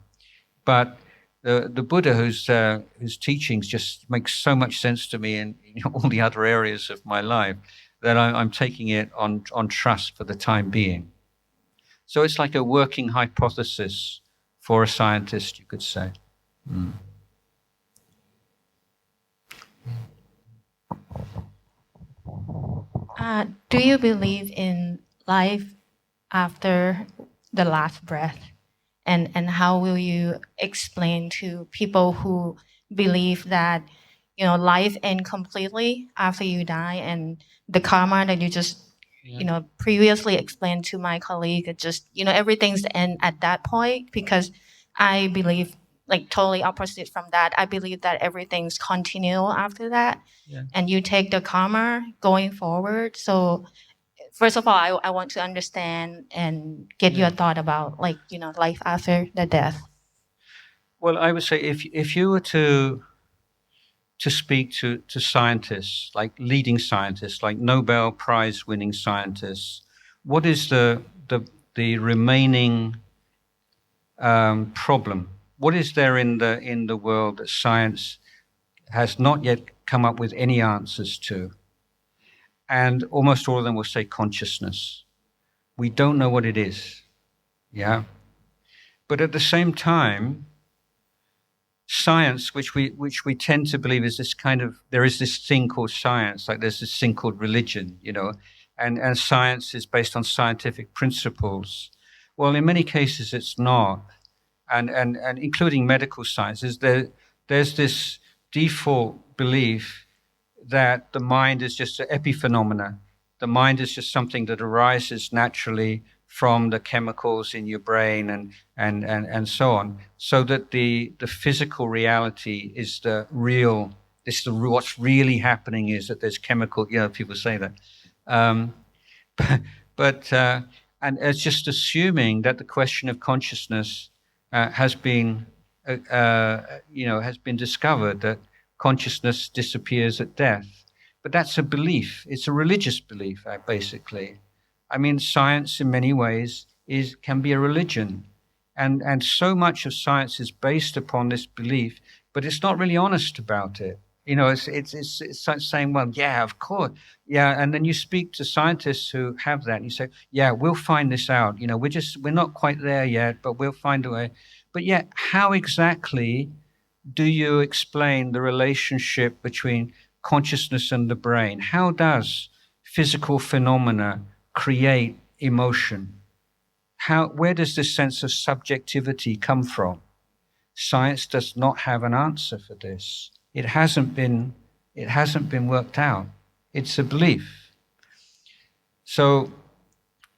But the Buddha, whose teachings just make so much sense to me in all the other areas of my life, that I'm taking it on trust for the time being. So it's like a working hypothesis for a scientist, you could say. Mm. Do you believe in life after the last breath? And how will you explain to people who believe that, life ends completely after you die, and the karma that you just, previously explained to my colleague, it just, everything's end at that point? Because I believe, like, totally opposite from that. I believe that everything's continue after that. Yeah. And you take the karma going forward. So first of all, I want to understand and get your thought about, like, life after the death. Well, I would say if you were to speak to scientists, like leading scientists, like Nobel Prize winning scientists, what is the remaining problem? What is there in the world that science has not yet come up with any answers to? And almost all of them will say consciousness. We don't know what it is. Yeah. But at the same time, science, which we tend to believe is this kind of, there is this thing called science, like there's this thing called religion, and science is based on scientific principles. Well, in many cases it's not, and including medical sciences, there's this default belief that the mind is just an epiphenomena. The mind is just something that arises naturally from the chemicals in your brain and so on, so that the physical reality is the real. What's really happening is that there's chemical. People say that, but and it's just assuming that the question of consciousness has been discovered, that consciousness disappears at death. But that's a belief. It's a religious belief, basically. I mean, science in many ways can be a religion. And so much of science is based upon this belief, but it's not really honest about it. It's like saying, well, yeah, of course. Yeah, and then you speak to scientists who have that, and you say, yeah, we'll find this out. We're not quite there yet, but we'll find a way. But yet, how exactly do you explain the relationship between consciousness and the brain? How does physical phenomena create emotion? Where does this sense of subjectivity come from? Science does not have an answer for this. It hasn't been worked out. It's a belief. So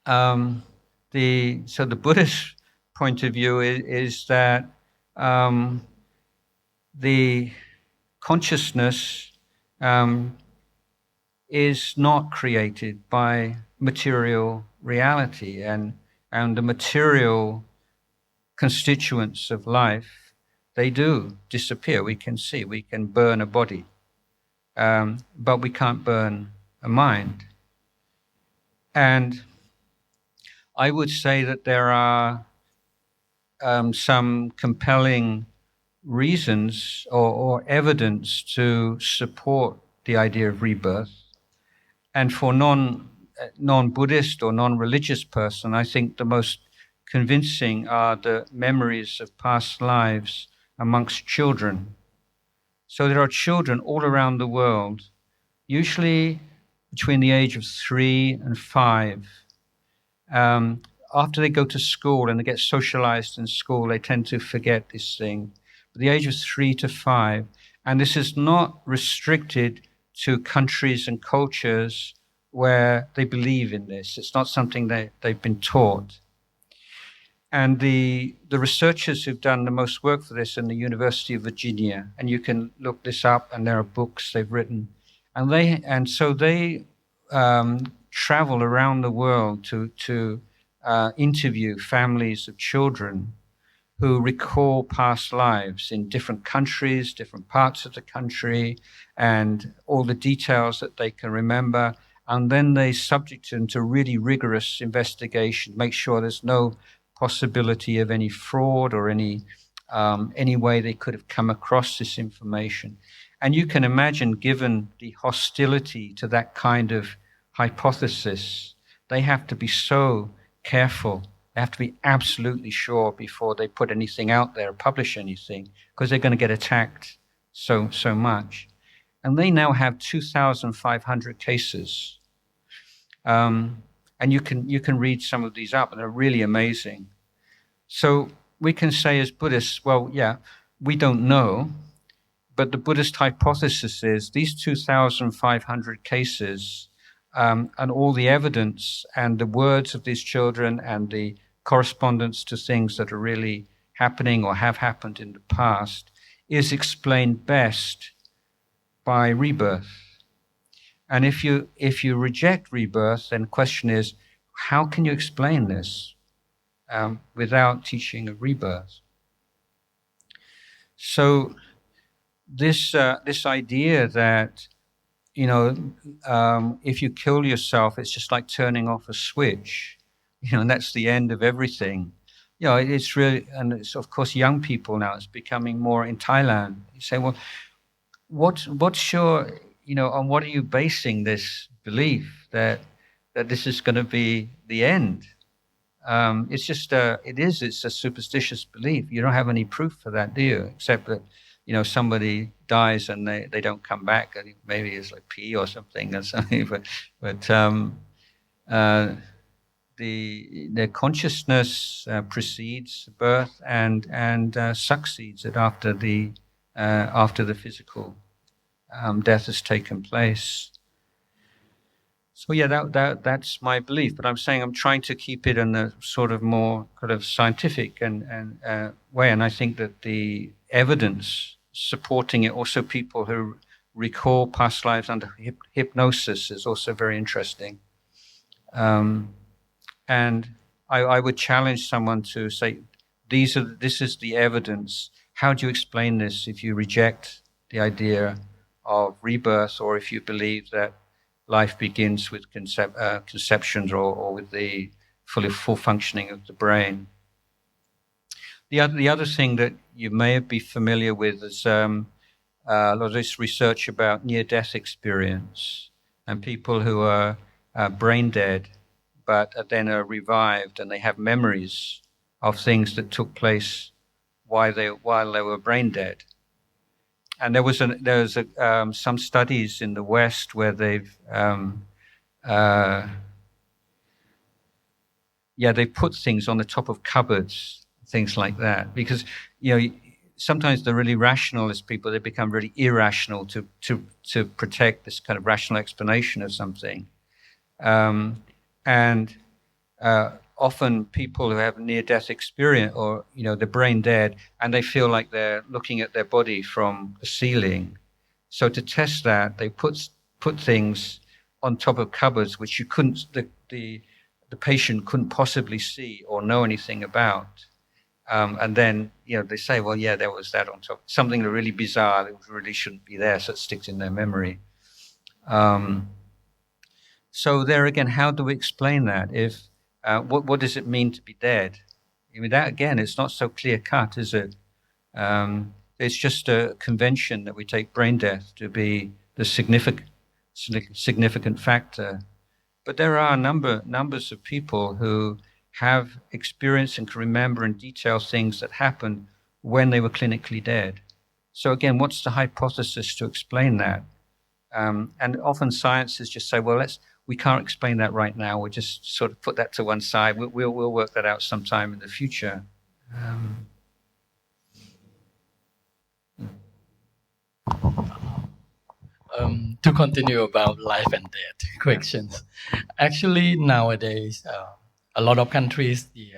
the Buddhist point of view is that the consciousness is not created by material reality, and the material constituents of life, they do disappear. We can see, we can burn a body, but we can't burn a mind. And I would say that there are some compelling reasons or evidence to support the idea of rebirth. And for non-Buddhist or non-religious person, I think the most convincing are the memories of past lives amongst children. So there are children all around the world, usually between the age of 3 and 5. After they go to school and they get socialized in school, they tend to forget this thing. But the age of 3 to 5, and this is not restricted to countries and cultures where they believe in this. It's not something they've been taught. And the researchers who've done the most work for this in the University of Virginia, and you can look this up, and there are books they've written, and so they travel around the world to interview families of children who recall past lives in different countries, different parts of the country, and all the details that they can remember. And then they subject them to really rigorous investigation, make sure there's no possibility of any fraud or any way they could have come across this information. And you can imagine, given the hostility to that kind of hypothesis, they have to be so careful. They have to be absolutely sure before they put anything out there, publish anything, because they're going to get attacked so much. And they now have 2,500 cases. And you can read some of these up, and they're really amazing. So we can say as Buddhists, well, yeah, we don't know, but the Buddhist hypothesis is these 2,500 cases and all the evidence and the words of these children and the correspondence to things that are really happening or have happened in the past is explained best by rebirth. And if you reject rebirth, then the question is, how can you explain this without teaching of rebirth? So this idea that, you know, if you kill yourself, it's just like turning off a switch, you know, and that's the end of everything. You know, it's really, and it's of course young people now. It's becoming more in Thailand. You say, well, what's your, you know, on what are you basing this belief that this is going to be the end? It's just it's a superstitious belief. You don't have any proof for that, do you? Except that, you know, somebody dies and they don't come back. I think maybe it's like pee or something. But the consciousness precedes birth and succeeds it after the physical death has taken place. So yeah, that's my belief. But I'm saying I'm trying to keep it in a sort of more kind of scientific and way. And I think that the evidence supporting it, also people who recall past lives under hypnosis, is also very interesting. And I would challenge someone to say, this is the evidence. How do you explain this if you reject the idea of rebirth, or if you believe that life begins with conceptions or with the full functioning of the brain? The other thing that you may be familiar with is a lot of this research about near-death experience and people who are brain dead, but then are revived and they have memories of things that took place while they were brain dead. And there was some studies in the West where they've they put things on the top of cupboards, things like that, because, you know, sometimes the really rationalist people, they become really irrational to protect this kind of rational explanation of something. And often people who have near-death experience, or, you know, they're brain dead and they feel like they're looking at their body from the ceiling. So to test that, they put things on top of cupboards which you couldn't, the patient couldn't possibly see or know anything about. And then, you know, they say, well, yeah, there was that on top, something really bizarre that really shouldn't be there, so it sticks in their memory. So there again, how do we explain that? If what does it mean to be dead? I mean, that again, it's not so clear cut, is it? It's just a convention that we take brain death to be the significant factor. But there are numbers of people who have experienced and can remember in detail things that happened when they were clinically dead. So again, what's the hypothesis to explain that? And often scientists just say, well, we can't explain that right now. We'll just sort of put that to one side. We'll work that out sometime in the future. To continue about life and death questions, actually nowadays a lot of countries the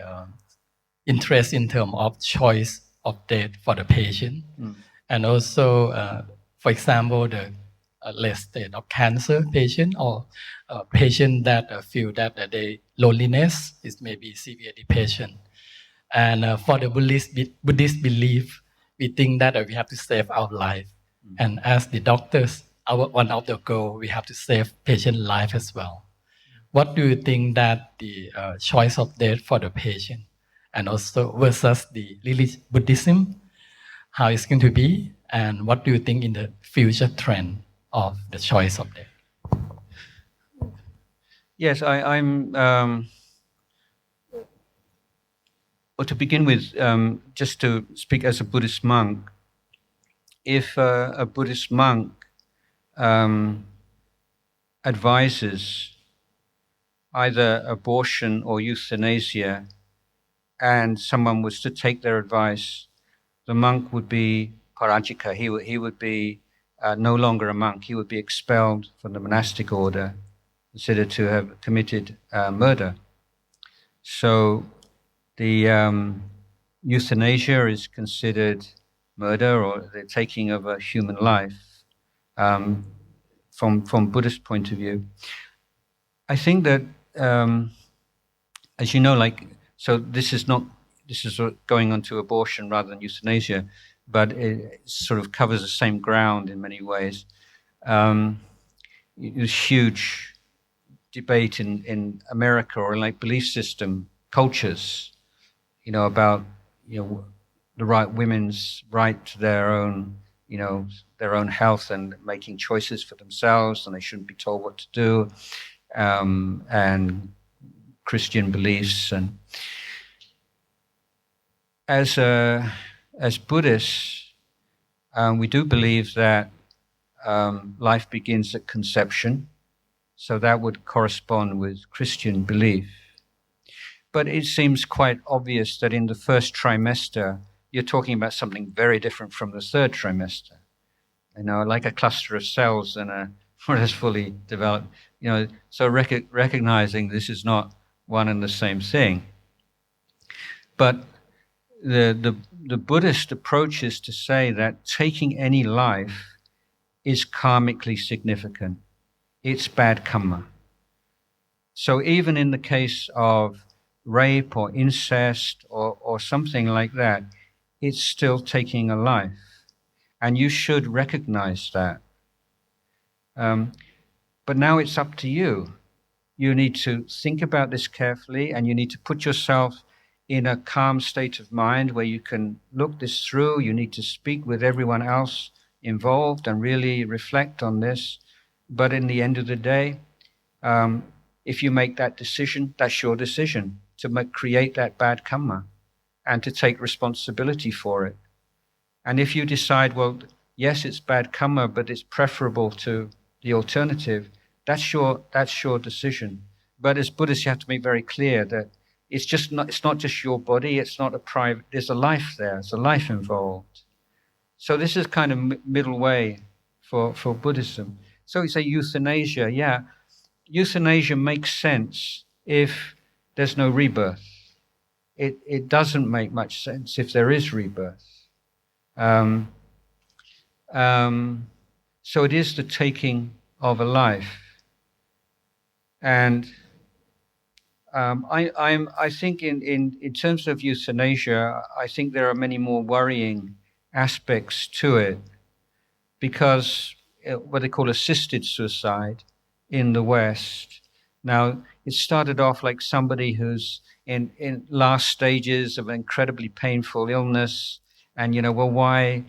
interest in terms of choice of death for the patient, and also for example the less state of cancer patient or patient that feel that they loneliness is maybe severe depression, and for the Buddhist belief, we think that we have to save our life, and as the doctors, one of the goal we have to save patient life as well. What do you think that the choice of death for the patient, and also versus the Buddhism, how it's going to be, and what do you think in the future trend of the choice of death? Yes, I'm. Well, to begin with, just to speak as a Buddhist monk, if a Buddhist monk advises either abortion or euthanasia, and someone was to take their advice, the monk would be parajika. He would be no longer a monk. He would be expelled from the monastic order, considered to have committed murder. So the euthanasia is considered murder or the taking of a human life from Buddhist point of view. I think that, as you know, so this is going on to abortion rather than euthanasia, but it sort of covers the same ground in many ways. There's huge debate in America or in like belief system cultures, about the women's right to their own health and making choices for themselves, and they shouldn't be told what to do, and Christian beliefs. And as Buddhists, we do believe that life begins at conception, so that would correspond with Christian belief. But it seems quite obvious that in the first trimester, you're talking about something very different from the third trimester. Like a cluster of cells and more or less fully developed. So recognizing this is not one and the same thing. But the Buddhist approach is to say that taking any life is karmically significant. It's bad karma. So even in the case of rape or incest or something like that, it's still taking a life. And you should recognize that. But now it's up to you. You need to think about this carefully, and you need to put yourself in a calm state of mind where you can look this through. You need to speak with everyone else involved and really reflect on this. But in the end of the day, if you make that decision, that's your decision to create that bad karma and to take responsibility for it. And if you decide, well, yes, it's bad karma, but it's preferable to the alternative, that's your decision. But as Buddhists, you have to make very clear that it's not just your body, it's not a private, there's a life there, there's a life involved. So this is kind of middle way for Buddhism. So we say euthanasia, yeah. Euthanasia makes sense if there's no rebirth. It doesn't make much sense if there is rebirth. So it is the taking of a life. And I think in terms of euthanasia, I think there are many more worrying aspects to it, because what they call assisted suicide in the West. Now, it started off like somebody who's in last stages of an incredibly painful illness, and well, why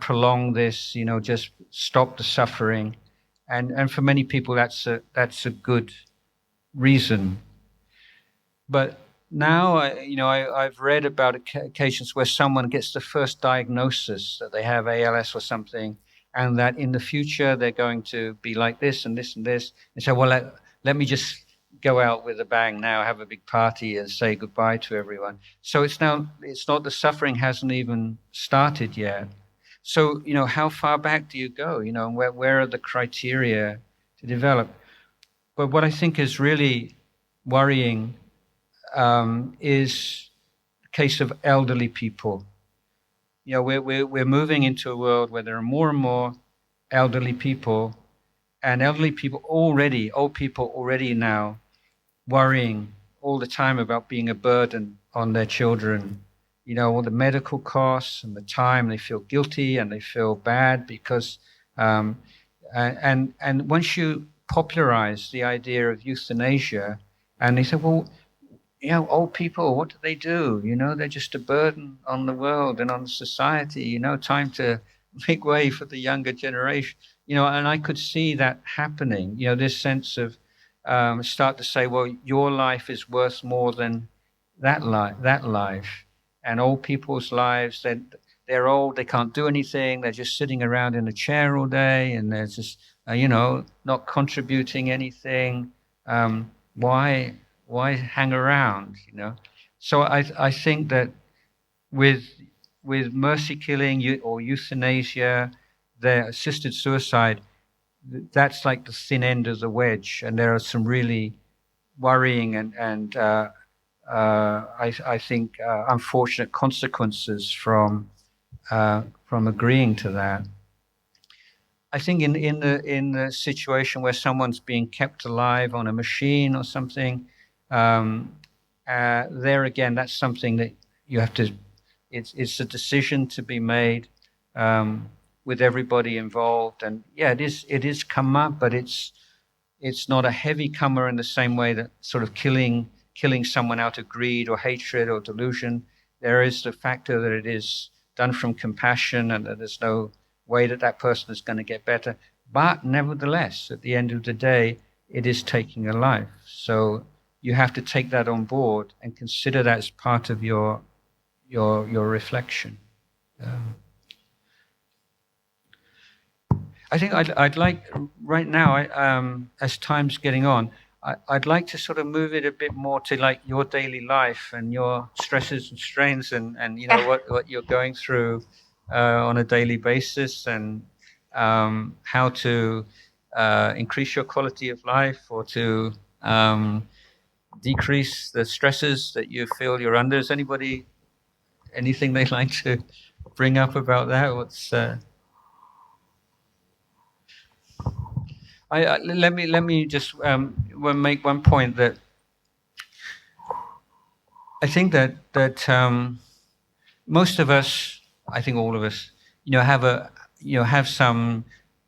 prolong this? Just stop the suffering, and for many people that's a good reason. But now, I've read about occasions where someone gets the first diagnosis that they have ALS or something, and that in the future they're going to be like this and this and this. And so, well, let me just go out with a bang now, have a big party and say goodbye to everyone. So it's not the suffering hasn't even started yet. So, how far back do you go? And where are the criteria to develop? But what I think is really worrying is the case of elderly people. We're moving into a world where there are more and more elderly people, and elderly people old people already now worrying all the time about being a burden on their children. All the medical costs and the time, they feel guilty and they feel bad because, and once you popularize the idea of euthanasia, and they say, well, old people, what do they do? They're just a burden on the world and on society, time to make way for the younger generation. And I could see that happening, this sense of start to say, well, your life is worth more than that life. And old people's lives, they're old, they can't do anything, they're just sitting around in a chair all day, and they're just, not contributing anything. Why hang around? So I think that with mercy killing or euthanasia, the assisted suicide, that's like the thin end of the wedge, and there are some really worrying and I think unfortunate consequences from agreeing to that. I think in the situation where someone's being kept alive on a machine or something, there again, that's something that you have to. It's a decision to be made with everybody involved, and yeah, it is come up, but it's not a heavy comer in the same way that sort of killing someone out of greed or hatred or delusion. There is the factor that it is done from compassion, and that there's no way that person is going to get better. But nevertheless, at the end of the day, it is taking a life. So you have to take that on board and consider that as part of your reflection. I think I'd like right now, as time's getting on, I'd like to sort of move it a bit more to like your daily life and your stresses and strains and what you're going through on a daily basis, and how to increase your quality of life or to decrease the stresses that you feel you're under. Is anybody anything they'd like to bring up about that? What's let me just make one point that I think that most of us, I think all of us, have some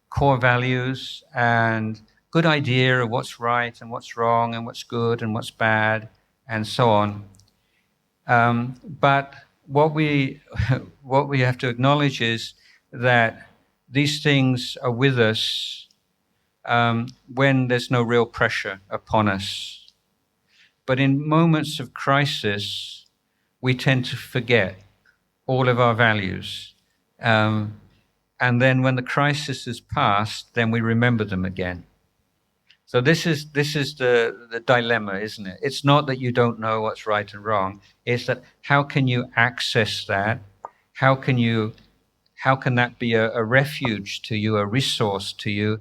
core values and good idea of what's right and what's wrong and what's good and what's bad and so on. But what we have to acknowledge is that these things are with us when there's no real pressure upon us. But in moments of crisis, we tend to forget all of our values. And then when the crisis is past, then we remember them again. So this is the dilemma, isn't it? It's not that you don't know what's right and wrong. It's that how can you access that? How can that be a refuge to you, a resource to you,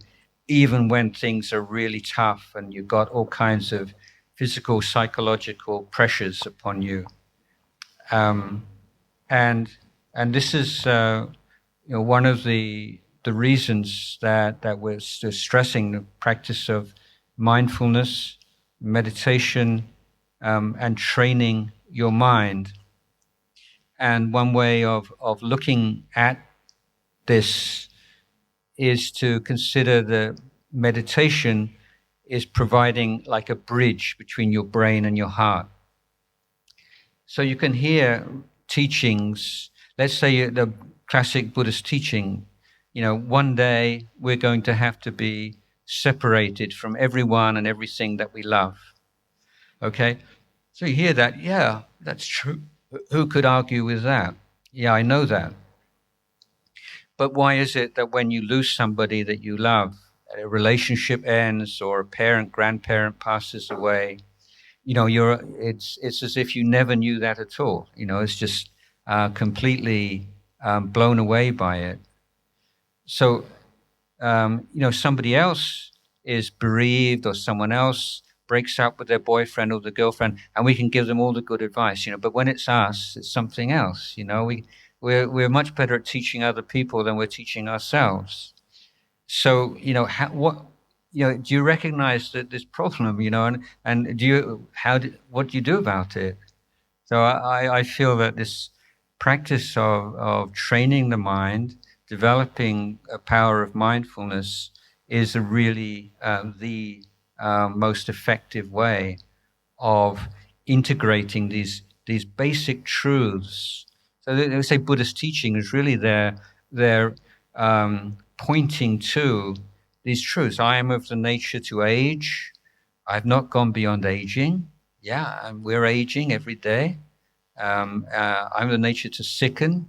even when things are really tough and you've got all kinds of physical, psychological pressures upon you. And this is one of the reasons that we're stressing the practice of mindfulness, meditation, and training your mind. And one way of looking at this is to consider the meditation is providing like a bridge between your brain and your heart. So you can hear teachings, let's say the classic Buddhist teaching, one day we're going to have to be separated from everyone and everything that we love. Okay? So you hear that, yeah, that's true. Who could argue with that? Yeah, I know that. But why is it that when you lose somebody that you love, a relationship ends or a parent, grandparent passes away, it's as if you never knew that at all. It's just completely blown away by it. So, somebody else is bereaved or someone else breaks up with their boyfriend or the girlfriend, and we can give them all the good advice, but when it's us, it's something else. We're much better at teaching other people than we're teaching ourselves. So, do you recognize that this problem, and what do you do about it? So I feel that this practice of training the mind, developing a power of mindfulness is really the most effective way of integrating these basic truths. So they say Buddhist teaching is really they're pointing to these truths. I am of the nature to age. I've not gone beyond aging. Yeah, and we're aging every day. I'm the nature to sicken.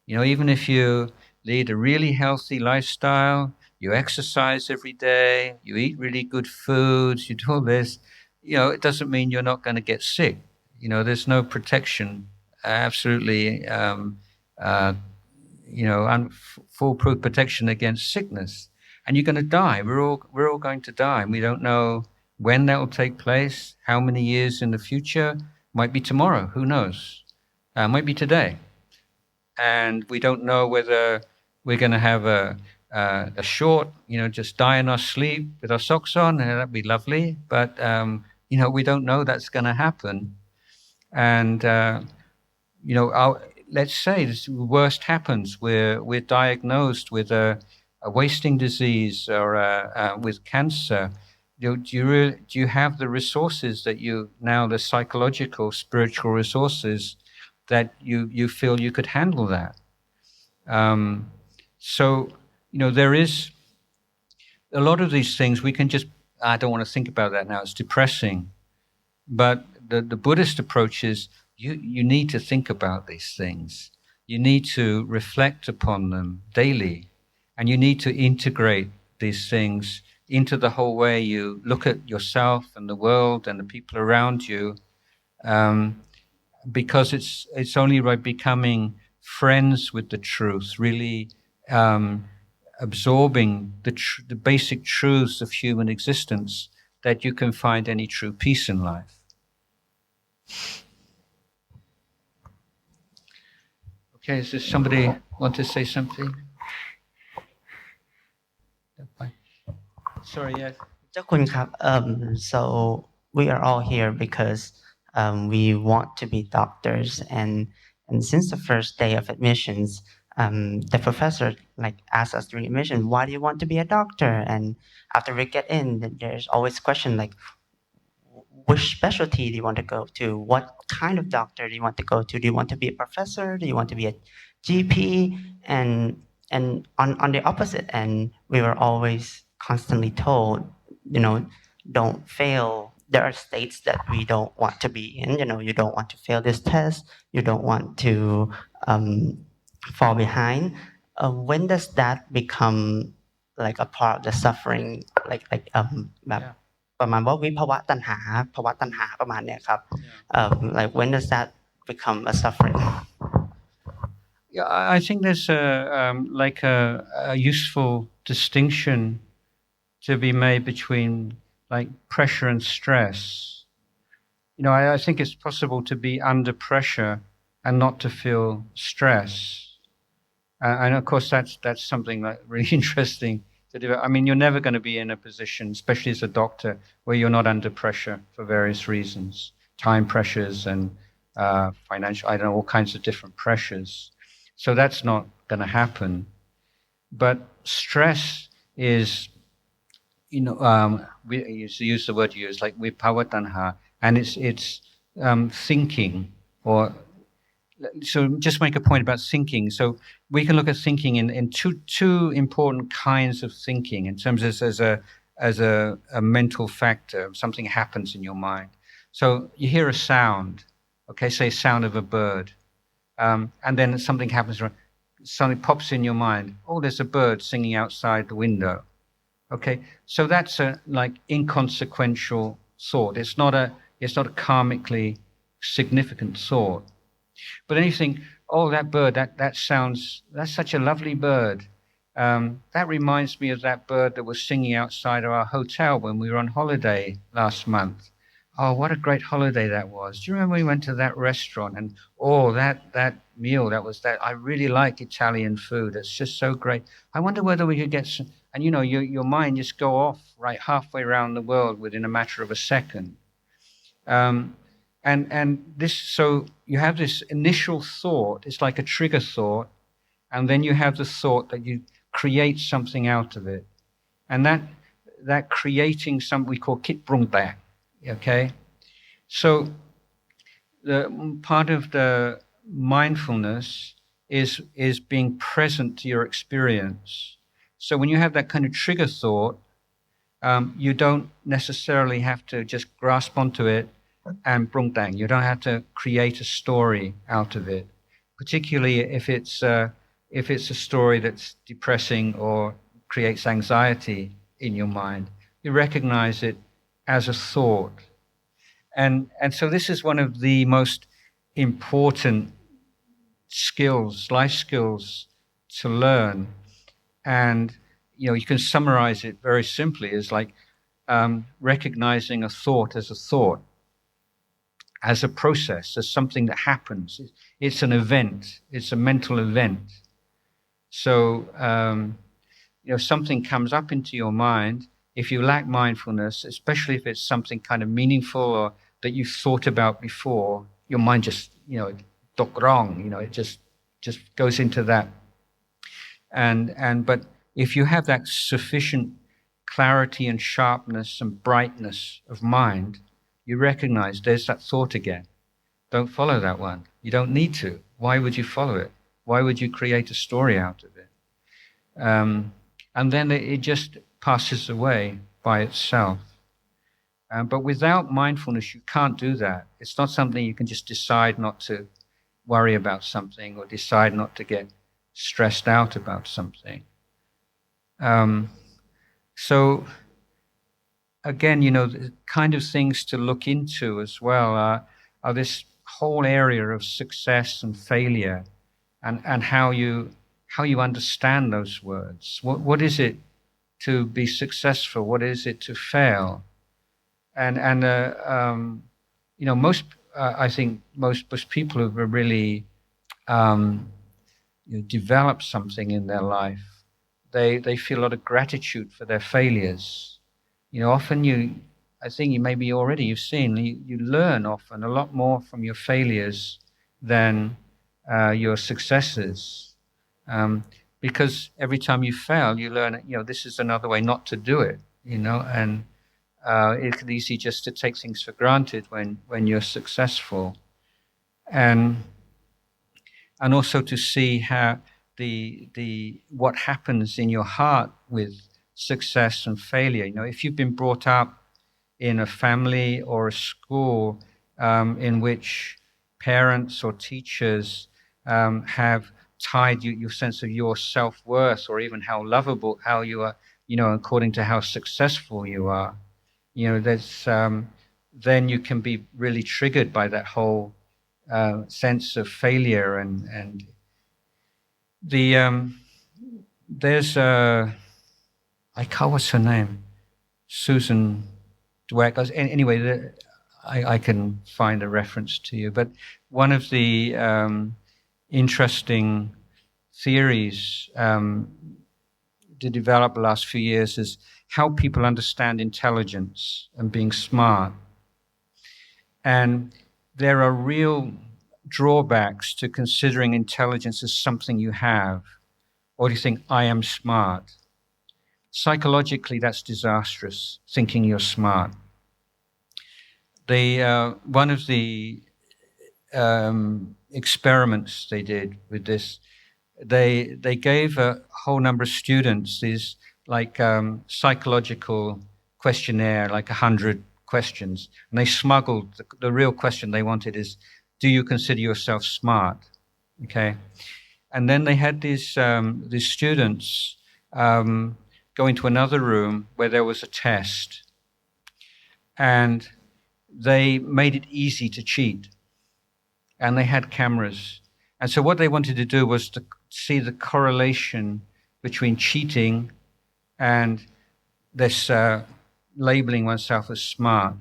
Even if you lead a really healthy lifestyle, you exercise every day, you eat really good foods, you do all this, it doesn't mean you're not going to get sick. There's no protection, absolutely, foolproof protection against sickness. And you're going to die. We're all going to die, and we don't know when that will take place, how many years in the future. Might be tomorrow, who knows? Might be today. And we don't know whether we're going to have a short, just die in our sleep with our socks on, and that'd be lovely. But, we don't know that's going to happen. And, let's say the worst happens. We're diagnosed with a wasting disease or with cancer. Do you have the resources that the psychological, spiritual resources that you feel you could handle that? So, there is a lot of these things we can just, I don't want to think about that now, it's depressing. But the Buddhist approach is you need to think about these things. You need to reflect upon them daily, and you need to integrate these things into the whole way you look at yourself and the world and the people around you, because it's only by becoming friends with the truth, really absorbing the basic truths of human existence, that you can find any true peace in life. Okay, does somebody want to say something? Sorry, yes. เจ้าคุณครับ so we are all here because we want to be doctors, and since the first day of admissions, the professor asked us during admission, why do you want to be a doctor? And after we get in, there's always question which specialty do you want to go to? What kind of doctor do you want to go to? Do you want to be a professor? Do you want to be a GP? And on the opposite end, we were always constantly told, don't fail. There are states that we don't want to be in. You don't want to fail this test. You don't want to fall behind. When does that become a part of the suffering? ประมาณว่าวิภวะตัณหาภวะตัณหาประมาณเนี้ยครับ when does that become a suffering? Yeah, I think there's a useful distinction to be made between pressure and stress. I think it's possible to be under pressure and not to feel stress. And of course, that's something really interesting to do. I mean, you're never going to be in a position, especially as a doctor, where you're not under pressure for various reasons, time pressures and financial, all kinds of different pressures. So that's not going to happen. But stress is, we use the word you use, like vipavatanha, and it's thinking, or so just make a point about thinking. So we can look at thinking in two important kinds of thinking in terms of as a mental factor. Something happens in your mind. So you hear a sound, okay, say sound of a bird, and then something happens, something pops in your mind. Oh, there's a bird singing outside the window. Okay, so that's a like inconsequential thought. It's not a karmically significant thought. But then you think, oh, that bird, that's such a lovely bird. That reminds me of that bird that was singing outside of our hotel when we were on holiday last month. Oh, what a great holiday that was. Do you remember we went to that restaurant and that meal, I really like Italian food. It's just so great. I wonder whether we could get some, and your mind just go off right halfway around the world within a matter of a second. And this, so you have this initial thought, it's like a trigger thought, and then you have the thought that you create something out of it. And that creating something we call kitbrungdak, okay? So the part of the mindfulness is being present to your experience. So when you have that kind of trigger thought, you don't necessarily have to just grasp onto it and brungdang. You don't have to create a story out of it, particularly if it's a story that's depressing or creates anxiety in your mind. You recognize it as a thought. And so this is one of the most important skills, life skills to learn. And you can summarize it very simply as like recognizing a thought, as a process, as something that happens. It's an event. It's a mental event. So, something comes up into your mind. If you lack mindfulness, especially if it's something kind of meaningful or that you've thought about before, your mind just, tok wrong, it just goes into that. But if you have that sufficient clarity and sharpness and brightness of mind, you recognize there's that thought again. Don't follow that one. You don't need to. Why would you follow it? Why would you create a story out of it? And then it just passes away by itself. But without mindfulness, you can't do that. It's not something you can just decide not to worry about something or decide not to get stressed out about something. So again, the kind of things to look into as well are this whole area of success and failure, and how you understand those words. What is it to be successful? What is it to fail? And most I think most people who have really developed something in their life, they feel a lot of gratitude for their failures. Often I think you've seen, you learn often a lot more from your failures than your successes. Because every time you fail, you learn, this is another way not to do it, and it's easy just to take things for granted when you're successful. And also to see how what happens in your heart with success and failure. If you've been brought up in a family or a school in which parents or teachers have tied your sense of your self-worth, or even how lovable, how you are, according to how successful you are, there's then you can be really triggered by that whole sense of failure. And there's what's her name? Susan Dweck. Anyway, I can find a reference to you. But one of the interesting theories to develop the last few years is how people understand intelligence and being smart. And there are real drawbacks to considering intelligence as something you have, or do you think, I am smart? Psychologically, that's disastrous, thinking you're smart. One of the experiments they did with this, they gave a whole number of students these psychological questionnaire, like 100 questions, and they smuggled the real question they wanted is, do you consider yourself smart? Okay, and then they had these students go into another room where there was a test, and they made it easy to cheat, and they had cameras, and so what they wanted to do was to see the correlation between cheating and this labeling oneself as smart.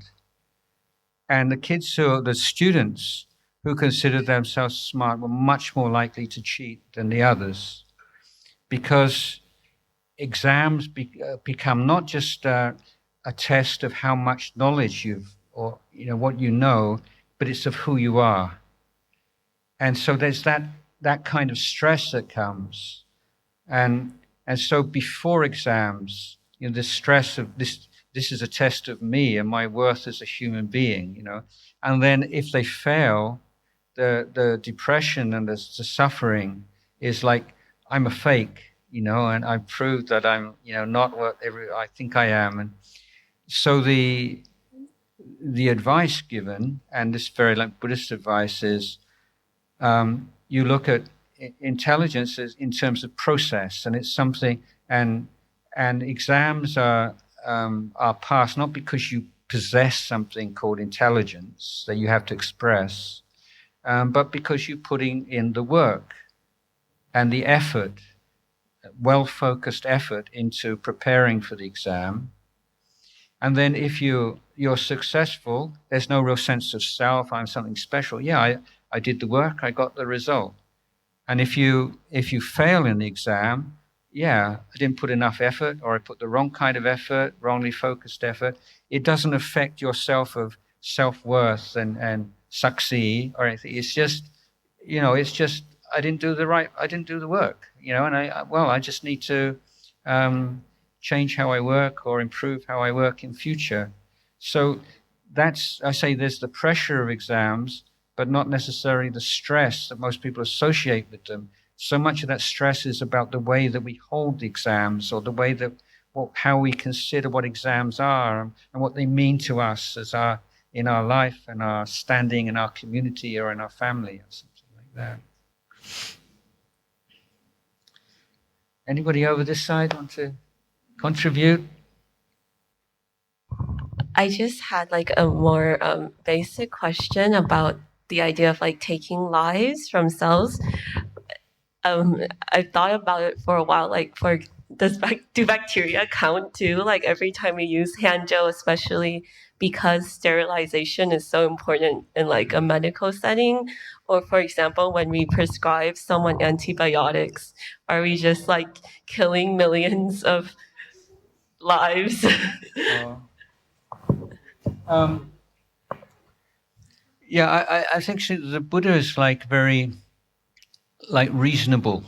And the students who considered themselves smart were much more likely to cheat than the others, because exams become not just a test of how much knowledge or what you know, but it's of who you are. And so there's that kind of stress that comes, and so before exams, the stress of this is a test of me and my worth as a human being, and then if they fail, the depression and the suffering is like, I'm a fake, and I've proved that I'm not what I think I am. And so the advice given, and this very like Buddhist advice, is you look at intelligence as in terms of process, and it's something, and exams are passed not because you possess something called intelligence that you have to express, but because you're putting in the work and the effort, well-focused effort into preparing for the exam. And then if you're successful, there's no real sense of self, I'm something special. Yeah, I did the work, I got the result. And if you fail in the exam, yeah, I didn't put enough effort, or I put the wrong kind of effort, wrongly focused effort, it doesn't affect your self-worth and succeed or anything. It's just, I didn't do the work, and I just need to change how I work or improve how I work in future. So I say there's the pressure of exams, but not necessarily the stress that most people associate with them. So much of that stress is about the way that we hold the exams, or the way that how we consider what exams are and what they mean to us in our life and our standing in our community or in our family or something like that. Anybody over this side want to contribute? I just had like a more basic question about the idea of like taking lives from cells. I thought about it for a while, like do bacteria count too? Like every time we use hand gel, especially because sterilization is so important in like a medical setting, or for example, when we prescribe someone antibiotics, are we just like killing millions of lives? Yeah, I think the Buddha is like very reasonable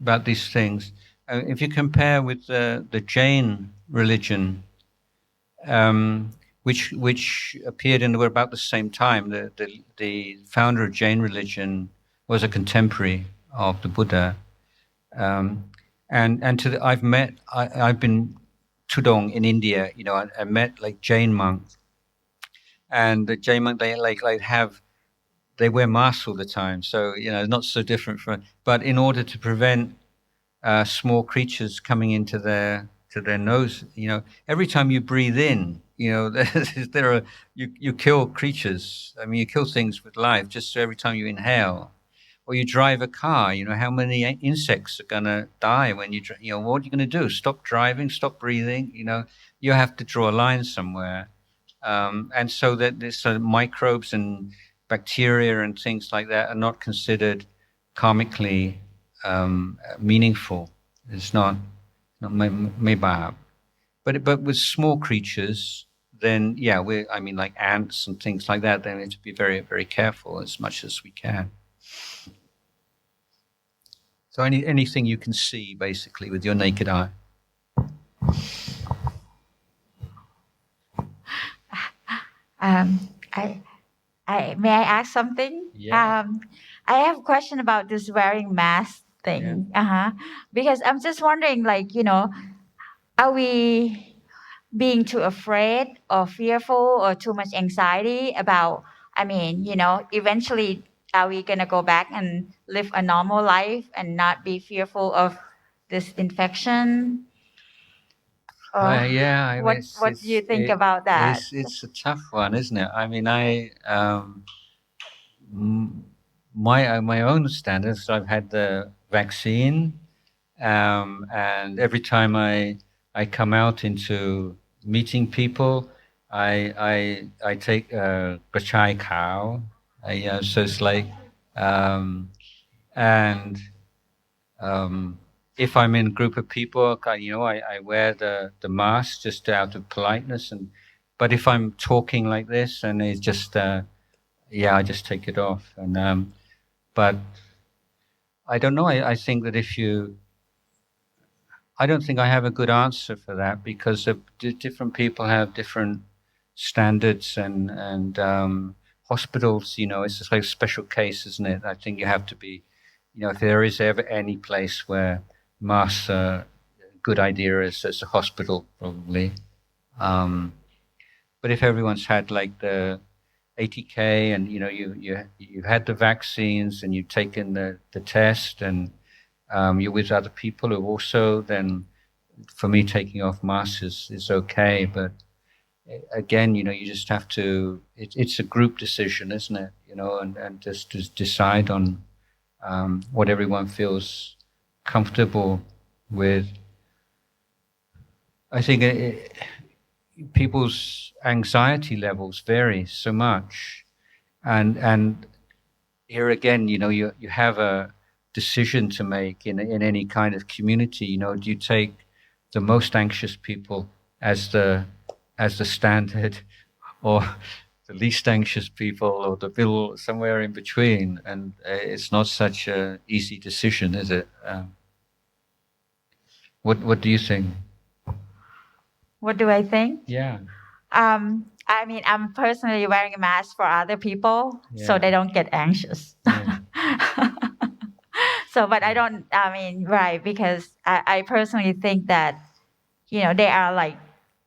about these things. If you compare with the Jain religion, which appeared in about the same time, the founder of Jain religion was a contemporary of the Buddha, I've been tudong in India, I met like Jain monks, and the Jain monk they wear masks all the time, so not so different but in order to prevent small creatures coming into their nose, every time you breathe in, you kill creatures. I mean, you kill things with life just so every time you inhale. Or you drive a car, how many insects are gonna die when what are you gonna do? Stop driving, stop breathing, you have to draw a line somewhere. And so that this microbes and bacteria and things like that are not considered karmically meaningful. It's not mebab. But with small creatures, then like ants and things like that, then we have to be very, very careful as much as we can. So anything you can see basically with your naked eye. May I ask something? Yeah. I have a question about this wearing mask thing. Because I'm just wondering, are we being too afraid or fearful or too much anxiety about, eventually are we going to go back and live a normal life and not be fearful of this infection? Or what do you think about that? It's a tough one, isn't it? I mean, my own standards, I've had the vaccine, and every time I come out into meeting people, I take Gachai Khao. So it's like, and if I'm in a group of people, I wear the mask just out of politeness, but if I'm talking like this, and it's just I just take it off. And but I don't know. I think that I don't think I have a good answer for that, because different people have different standards, and hospitals, it's just like a special case, isn't it? I think you have to be, if there is ever any place where masks are a good idea, it's a hospital probably. But if everyone's had like the 80K, and you've had the vaccines, and you've taken the test, and you're with other people who also, then for me taking off masks is okay. But again, you just have to, it's a group decision, isn't it? And just to decide on what everyone feels comfortable with. I think people's anxiety levels vary so much, and here again, you have a decision to make in any kind of community. Do you take the most anxious people as the standard, or the least anxious people, or the middle, somewhere in between? And it's not such a easy decision, is it? What do you think? What do I think? Yeah. I'm personally wearing a mask for other people, so they don't get anxious. Yeah. So, but I don't, right, because I personally think that, there are like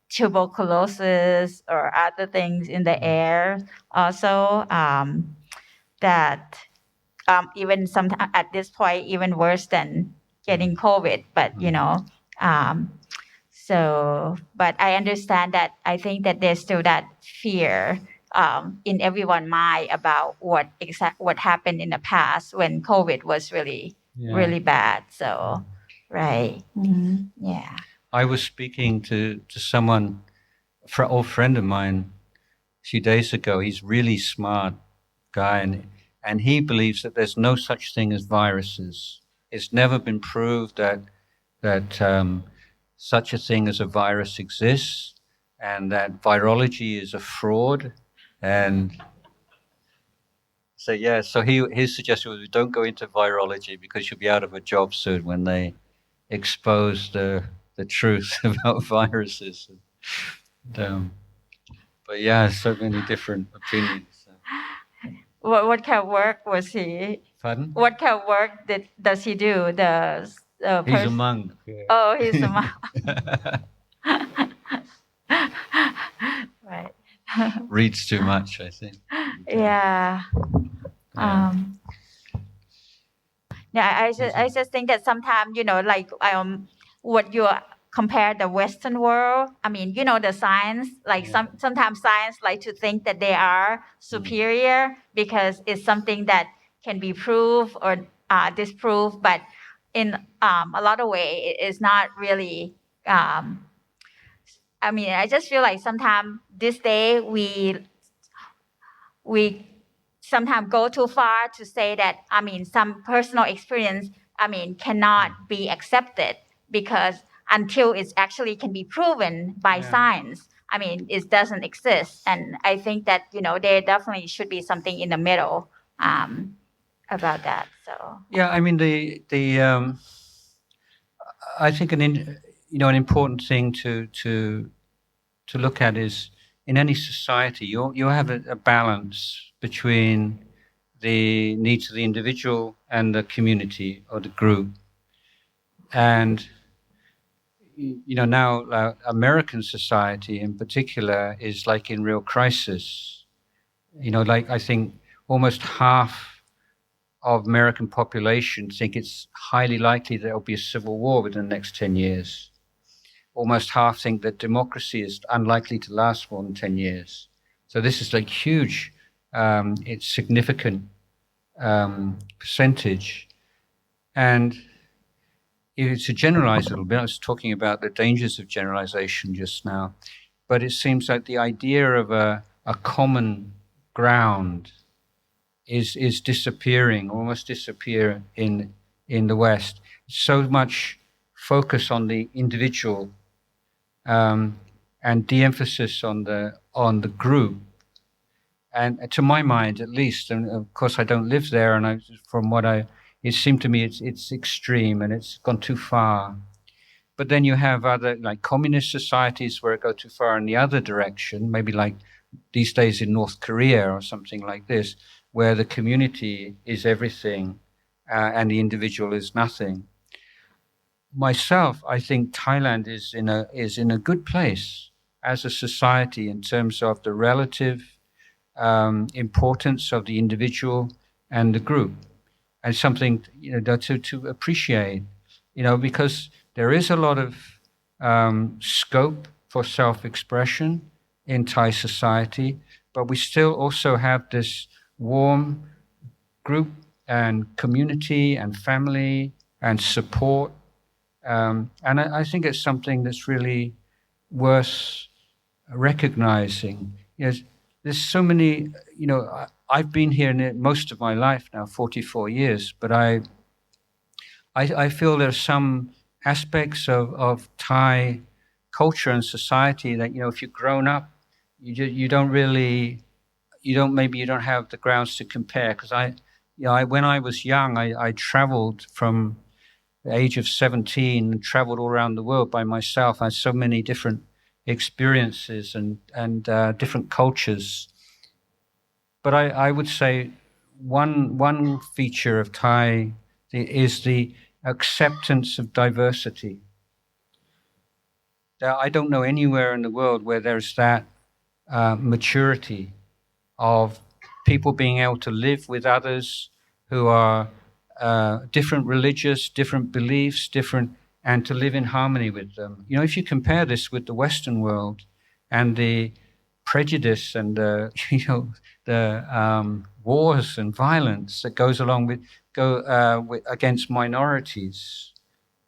tuberculosis or other things in the air also, that even sometimes at this point, even worse than getting COVID, but, so, but I understand that. I think that there's still that fear in everyone's mind about what happened in the past when COVID was really bad. So, right, yeah. I was speaking to someone, an old friend of mine, a few days ago. He's a really smart guy, and he believes that there's no such thing as viruses. It's never been proved that such a thing as a virus exists, and that virology is a fraud. And so his suggestion was, don't go into virology, because you'll be out of a job soon when they expose the truth about viruses. But so many different opinions. What kind of work was he? Pardon? What kind of work does he do? He's a monk. Yeah. Oh, he's a monk. Right. Reads too much, I think. Yeah. I just think that sometimes, what you compare the Western world. The science, sometimes science like to think that they are superior because it's something that can be proved or disproved, but in a lot of way, it is not really. I just feel like sometimes this day we sometimes go too far to say that, some personal experience, cannot be accepted, because until it actually can be proven by science, it doesn't exist. And I think that, there definitely should be something in the middle about that. So I think an important thing to look at is, in any society, you have a balance between the needs of the individual and the community or the group. And you know, now American society in particular is like in real crisis. You know, like I think almost half of American population think it's highly likely that there'll be a civil war within the next 10 years. Almost half think that democracy is unlikely to last more than 10 years. So this is like huge, it's significant percentage. And to generalize a little bit, I was talking about the dangers of generalization just now, but it seems like the idea of a common ground is disappearing, almost disappear in the West. So much focus on the individual and de-emphasis on the group. And to my mind, at least, and of course I don't live there, and it seemed to me it's extreme and it's gone too far. But then you have other, like communist societies where it goes too far in the other direction, maybe like these days in North Korea or something like this, where the community is everything and the individual is nothing. Myself, I think Thailand is in a good place as a society in terms of the relative importance of the individual and the group, and something, you know, to appreciate, you know, because there is a lot of scope for self-expression in Thai society, but we still also have this warm group and community and family and support. And I think it's something that's really worth recognizing. You know, there's so many, you know, I've been here most of my life now, 44 years, but I feel there's some aspects of Thai culture and society that, you know, if you've grown up, you don't have the grounds to compare. Because when I was young, I traveled from the age of 17 and traveled all around the world by myself. I had so many different experiences and different cultures. But I would say one feature of Thai is the acceptance of diversity. I don't know anywhere in the world where there's that maturity of people being able to live with others who are different religious, different beliefs, and to live in harmony with them. You know, if you compare this with the Western world and the prejudice and the wars and violence that goes along with against minorities,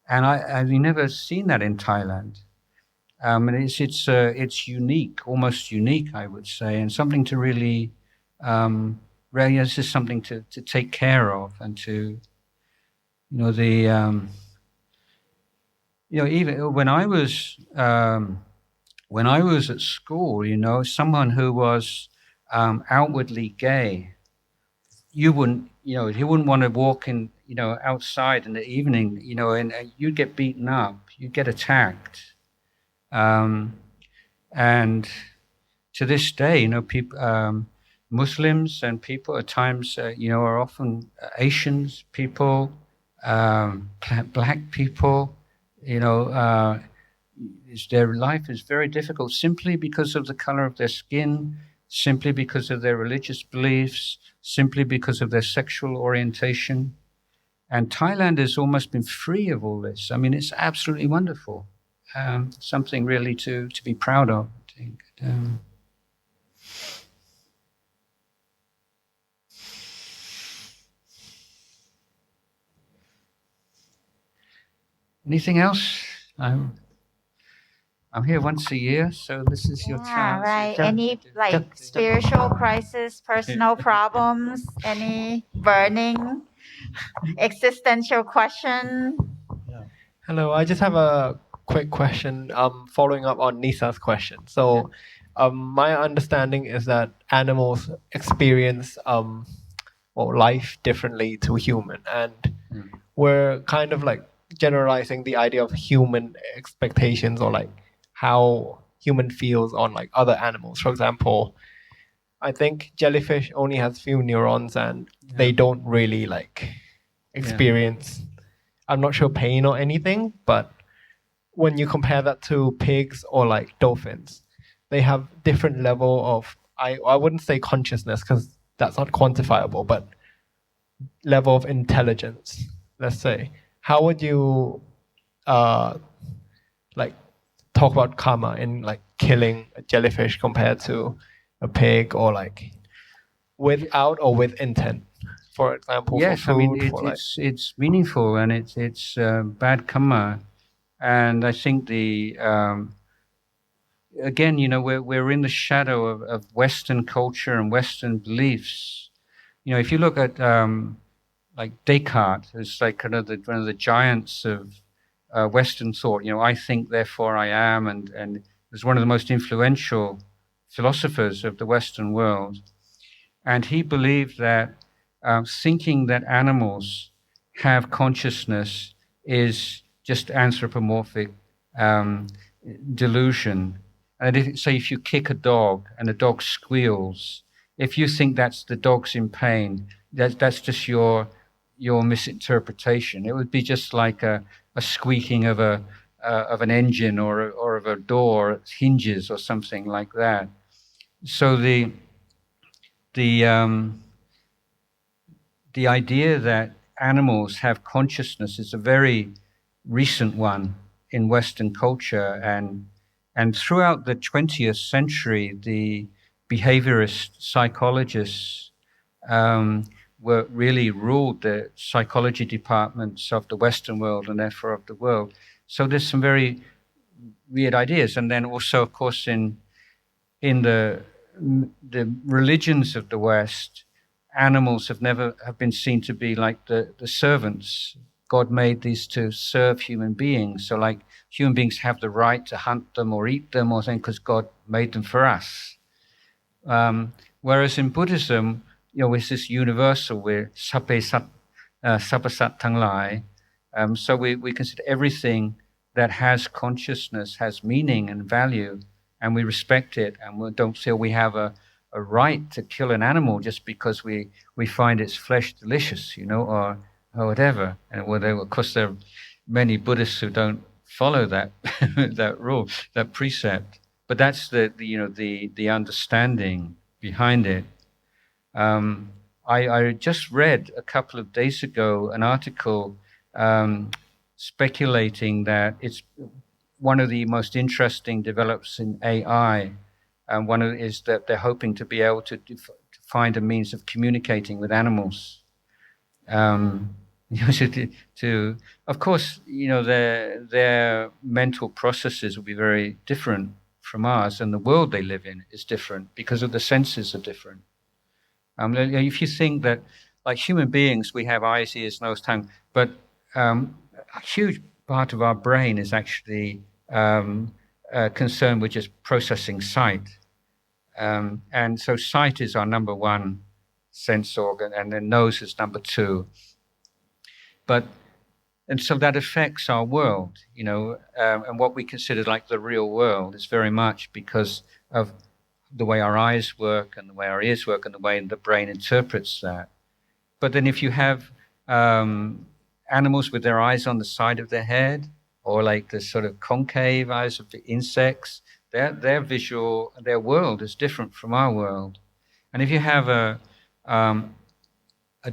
and I've never seen that in Thailand. And it's unique, almost unique, I would say, and something to really, this is something to take care of, and to, you know, even when I was at school, you know, someone who was outwardly gay, he wouldn't want to walk in, you know, outside in the evening, you know, and you'd get beaten up, you'd get attacked. And to this day, you know, people, Muslims and people at times, you know, are often Asians people, black people, you know, their life is very difficult simply because of the color of their skin, simply because of their religious beliefs, simply because of their sexual orientation. And Thailand has almost been free of all this. I mean, it's absolutely wonderful. Something really to be proud of, I think. Anything else? I'm here once a year, so this is your chance. Right. Any like spiritual crisis, personal problems, any burning existential question? Hello, I just have a quick question following up on Nisa's question. So my understanding is that animals experience life differently to human, and we're kind of like generalizing the idea of human expectations, or like how human feels on like other animals. For example, I think jellyfish only has few neurons and they don't really like experience, I'm not sure, pain or anything, but when you compare that to pigs or like dolphins, they have different level of I wouldn't say consciousness because that's not quantifiable, but level of intelligence. Let's say, how would you like talk about karma in like killing a jellyfish compared to a pig, or like without or with intent, for example? Yes, for I mean food, it's meaningful and it's bad karma, and I think the again, you know, we're in the shadow of Western culture and Western beliefs. You know, if you look at like Descartes, who's like kind of one of the giants of Western thought. You know, I think, therefore I am, and was one of the most influential philosophers of the Western world. And he believed that thinking that animals have consciousness is just anthropomorphic delusion. And if you kick a dog and the dog squeals, if you think that's the dog's in pain, that's just your misinterpretation. It would be just like a squeaking of an engine or of a door hinges or something like that. So the idea that animals have consciousness is a very recent one in Western culture, and throughout the 20th century, the behaviorist psychologists were really ruled the psychology departments of the Western world and therefore of the world. So there's some very weird ideas, and then also, of course, in the religions of the West, animals have been seen to be like the servants. God made these to serve human beings. So like human beings have the right to hunt them or eat them or something because God made them for us. Whereas in Buddhism, you know, it's this universal, we're sappasat thang lai. So we consider everything that has consciousness, has meaning and value, and we respect it, and we don't feel we have a right to kill an animal just because we find its flesh delicious, you know, or whatever. And of course, there are many Buddhists who don't follow that that rule, that precept. But that's the understanding behind it. I just read a couple of days ago an article speculating that it's one of the most interesting develops in AI. One of it is that they're hoping to be able to find a means of communicating with animals. Of course, you know, their mental processes will be very different from ours, and the world they live in is different because of the senses are different. If you think that, like human beings, we have eyes, ears, nose, tongue, but a huge part of our brain is actually concerned with just processing sight. And so sight is our number one sense organ, and then nose is number two. And so that affects our world, you know, and what we consider like the real world is very much because of the way our eyes work and the way our ears work and the way the brain interprets that. But then if you have animals with their eyes on the side of their head, or like the sort of concave eyes of the insects, their visual, their world is different from our world. And if you have a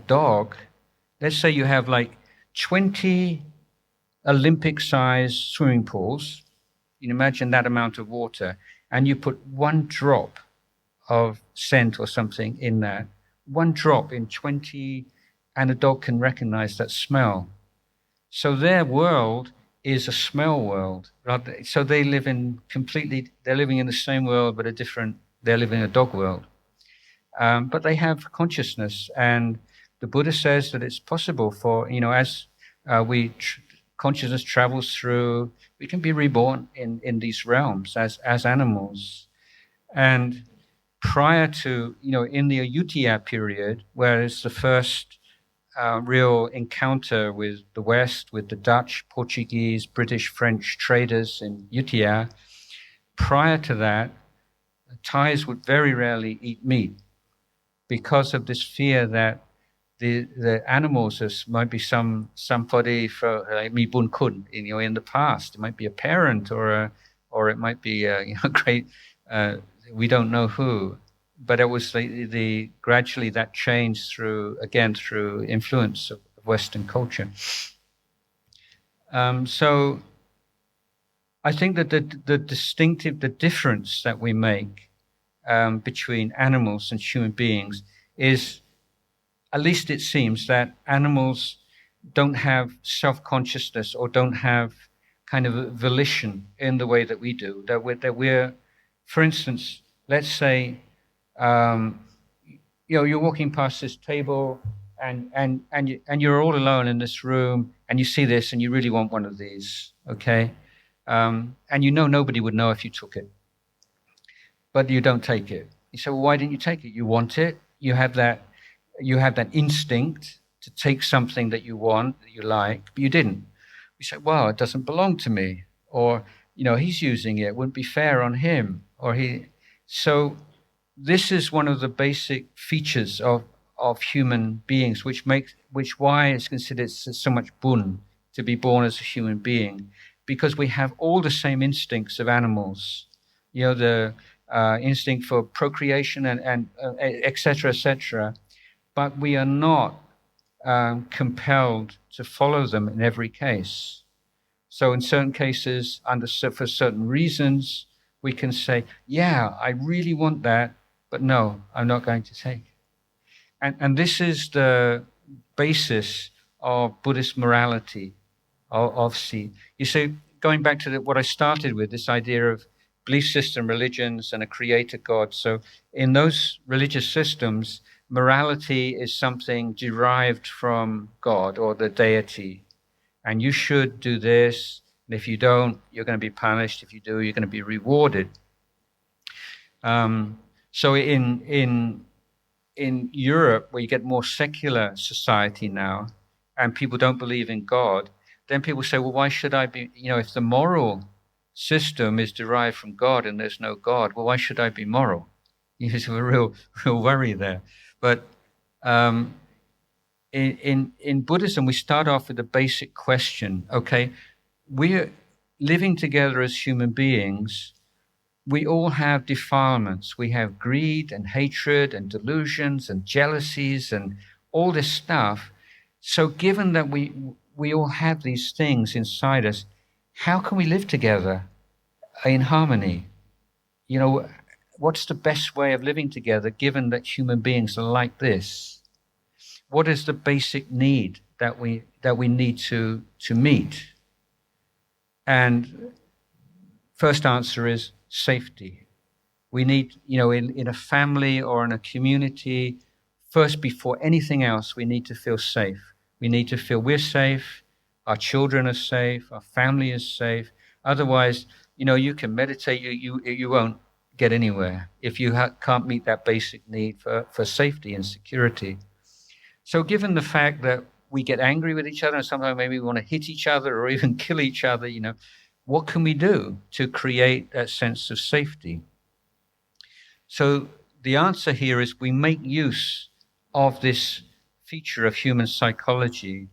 dog, let's say you have like 20 Olympic-sized swimming pools, you imagine that amount of water, and you put one drop of scent or something in that, one drop in 20, and a dog can recognize that smell. So their world is a smell world. So they're living in the same world, but they're living in a dog world. But they have consciousness, and the Buddha says that it's possible for, you know, as consciousness travels through, we can be reborn in these realms as animals. And prior to, you know, in the Ayutthaya period, where it's the first real encounter with the West, with the Dutch, Portuguese, British, French traders in Ayutthaya, prior to that, Thais would very rarely eat meat because of this fear that the animals might be somebody for like mi bun kun in the past. It might be a parent or it might be great. We don't know who, but it was the gradually that changed through influence of Western culture. So I think that the difference that we make between animals and human beings is, at least it seems, that animals don't have self-consciousness or don't have kind of a volition in the way that we do. That we're, for instance, let's say, you're walking past this table and you're all alone in this room and you see this and you really want one of these, okay? And nobody would know if you took it, but you don't take it. You say, well, why didn't you take it? You want it. You have that instinct to take something that you want, that you like, but you didn't. You say, well, it doesn't belong to me, or he's using it wouldn't be fair on him, or he. So this is one of the basic features of human beings, which why it's considered so much bun to be born as a human being, because we have all the same instincts of animals, the instinct for procreation and et cetera, but we are not compelled to follow them in every case. So in certain cases, for certain reasons, we can say, yeah, I really want that, but no, I'm not going to take it. And this is the basis of Buddhist morality, of C. You see, going back to what I started with, this idea of belief system, religions, and a creator God. So in those religious systems, morality is something derived from God or the deity. And you should do this, and if you don't, you're going to be punished. If you do, you're going to be rewarded. So in Europe, where you get more secular society now, and people don't believe in God, then people say, well, why should I be, if the moral system is derived from God and there's no God, well, why should I be moral? There's a real worry there. But in Buddhism, we start off with a basic question. Okay, we're living together as human beings. We all have defilements. We have greed and hatred and delusions and jealousies and all this stuff. So given that we all have these things inside us, how can we live together in harmony? What's the best way of living together given that human beings are like this? What is the basic need that we need to meet? And first answer is safety. We need, in a family or in a community, first before anything else, we need to feel safe. We need to feel we're safe, our children are safe, our family is safe. Otherwise, you can meditate, you won't get anywhere if you can't meet that basic need for safety and security. So given the fact that we get angry with each other and sometimes maybe we want to hit each other or even kill each other, what can we do to create that sense of safety? So the answer here is we make use of this feature of human psychology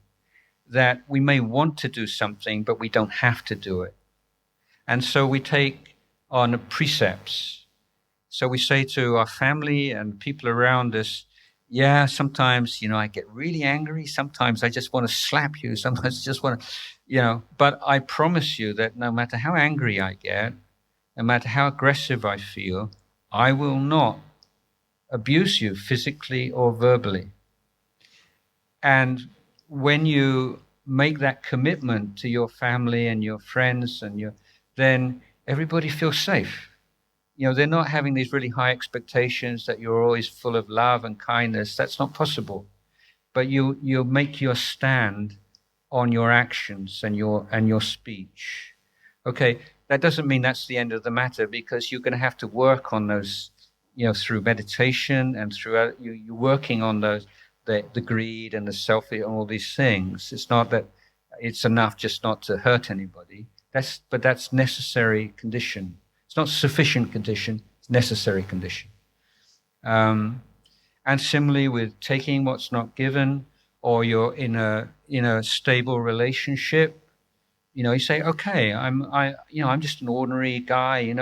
that we may want to do something, but we don't have to do it. And so we take on precepts. So we say to our family and people around us, yeah, sometimes, I get really angry. Sometimes I just want to slap you. Sometimes I just want to, but I promise you that no matter how angry I get, no matter how aggressive I feel, I will not abuse you physically or verbally. And when you make that commitment to your family and your friends then everybody feels safe. They're not having these really high expectations that you're always full of love and kindness. That's not possible. But you make your stand on your actions and your speech. Okay, that doesn't mean that's the end of the matter, because you're going to have to work on those, through meditation and through you're working on those, the greed and the self and all these things. It's not that it's enough just not to hurt anybody. But that's necessary condition. It's not sufficient condition, it's necessary condition. And And similarly with taking what's not given, or you're in a stable relationship, you say, okay, I'm just an ordinary guy,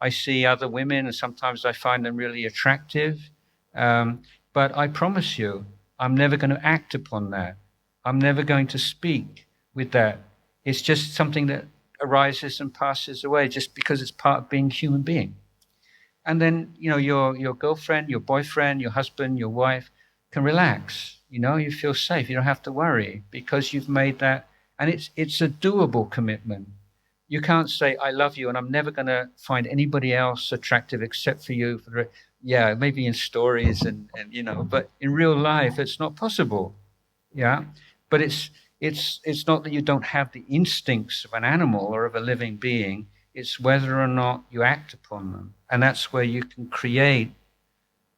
I see other women and sometimes I find them really attractive. But I promise you, I'm never going to act upon that. I'm never going to speak with that. It's just something that arises and passes away just because it's part of being a human being. And then, your girlfriend, your boyfriend, your husband, your wife can relax. You feel safe. You don't have to worry because you've made that. And it's a doable commitment. You can't say, I love you and I'm never going to find anybody else attractive except for you. Yeah, maybe in stories and but in real life, it's not possible. Yeah. But it's not that you don't have the instincts of an animal or of a living being. It's whether or not you act upon them. And that's where you can create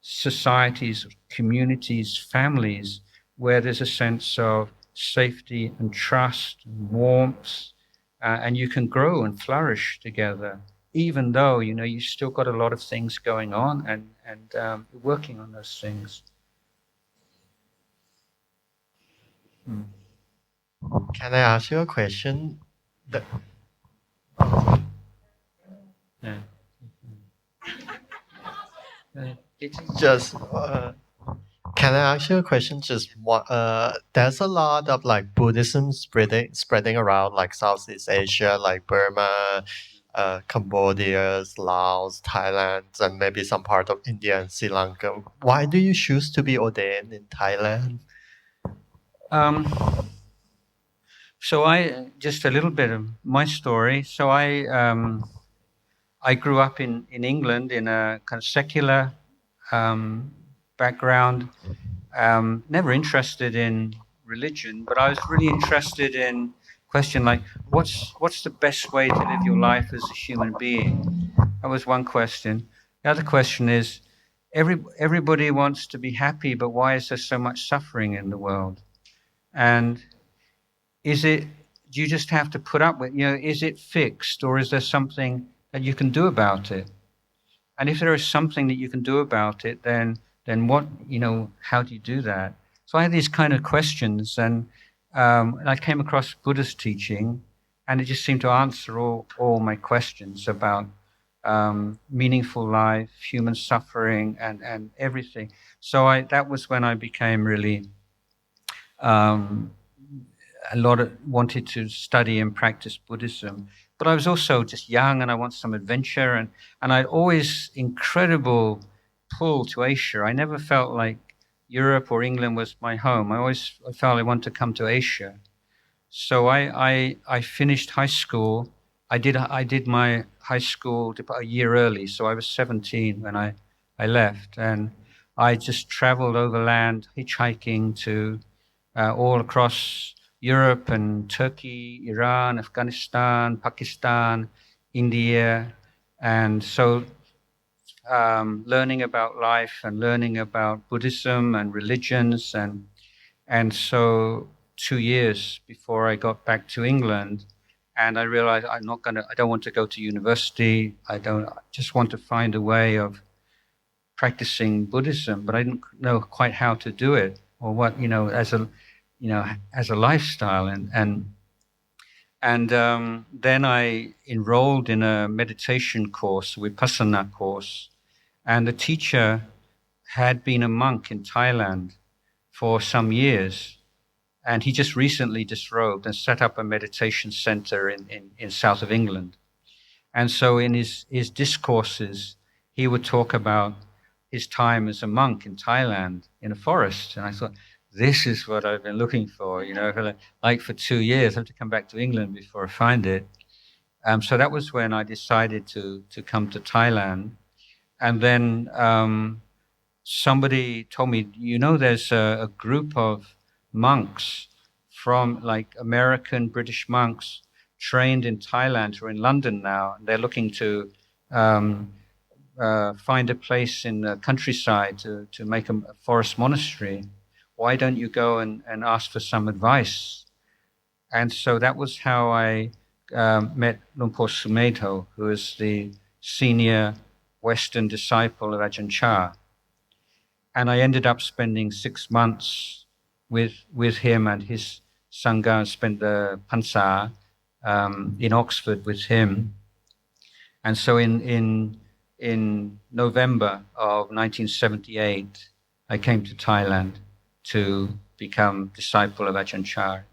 societies, communities, families, where there's a sense of safety and trust and warmth, and you can grow and flourish together, even though, you've still got a lot of things going on and working on those things. Can I ask you a question? Just can I ask you a question? Just what? There's a lot of like Buddhism spreading around like Southeast Asia, like Burma, Cambodia, Laos, Thailand, and maybe some part of India and Sri Lanka. Why do you choose to be ordained in Thailand? So just a little bit of my story. So I grew up in England in a kind of secular background, never interested in religion, but I was really interested in question like, what's the best way to live your life as a human being? That was one question. The other question is, everybody wants to be happy, but why is there so much suffering in the world? And do you just have to put up with, is it fixed, or is there something that you can do about it? And if there is something that you can do about it, then what, how do you do that? So I had these kind of questions, and I came across Buddha's teaching, and it just seemed to answer all my questions about meaningful life, human suffering, and everything. So that was when I became really wanted to study and practice Buddhism. But I was also just young and I wanted some adventure, and I always incredible pull to Asia. I never felt like Europe or England was my home. I felt I wanted to come to Asia. So I finished high school. I did my high school a year early, so I was 17 when I left, and I just traveled overland, hitchhiking to all across Europe and Turkey, Iran, Afghanistan, Pakistan, India, and so learning about life and learning about Buddhism and religions, and so 2 years before I got back to England, and I realized I don't want to go to university. I just want to find a way of practicing Buddhism, but I didn't know quite how to do it or what, as a lifestyle, and then I enrolled in a meditation course, Vipassana course, and the teacher had been a monk in Thailand for some years, and he just recently disrobed and set up a meditation center in south of England. And so in his discourses, he would talk about his time as a monk in Thailand in a forest, and I thought, this is what I've been looking for, for 2 years. I have to come back to England before I find it. So that was when I decided to come to Thailand. And then somebody told me, there's a group of monks from like American, British monks trained in Thailand who are in London now. And they're looking to find a place in the countryside to make a forest monastery. Why don't you go and ask for some advice? And so that was how I met Lumpur Sumedho, who is the senior Western disciple of Ajahn Chah. and I ended up spending 6 months with him and his sangha. Spent the Pansa in Oxford with him, and so in November of 1978, I came to Thailand to become disciple of Ajahn Jayasaro.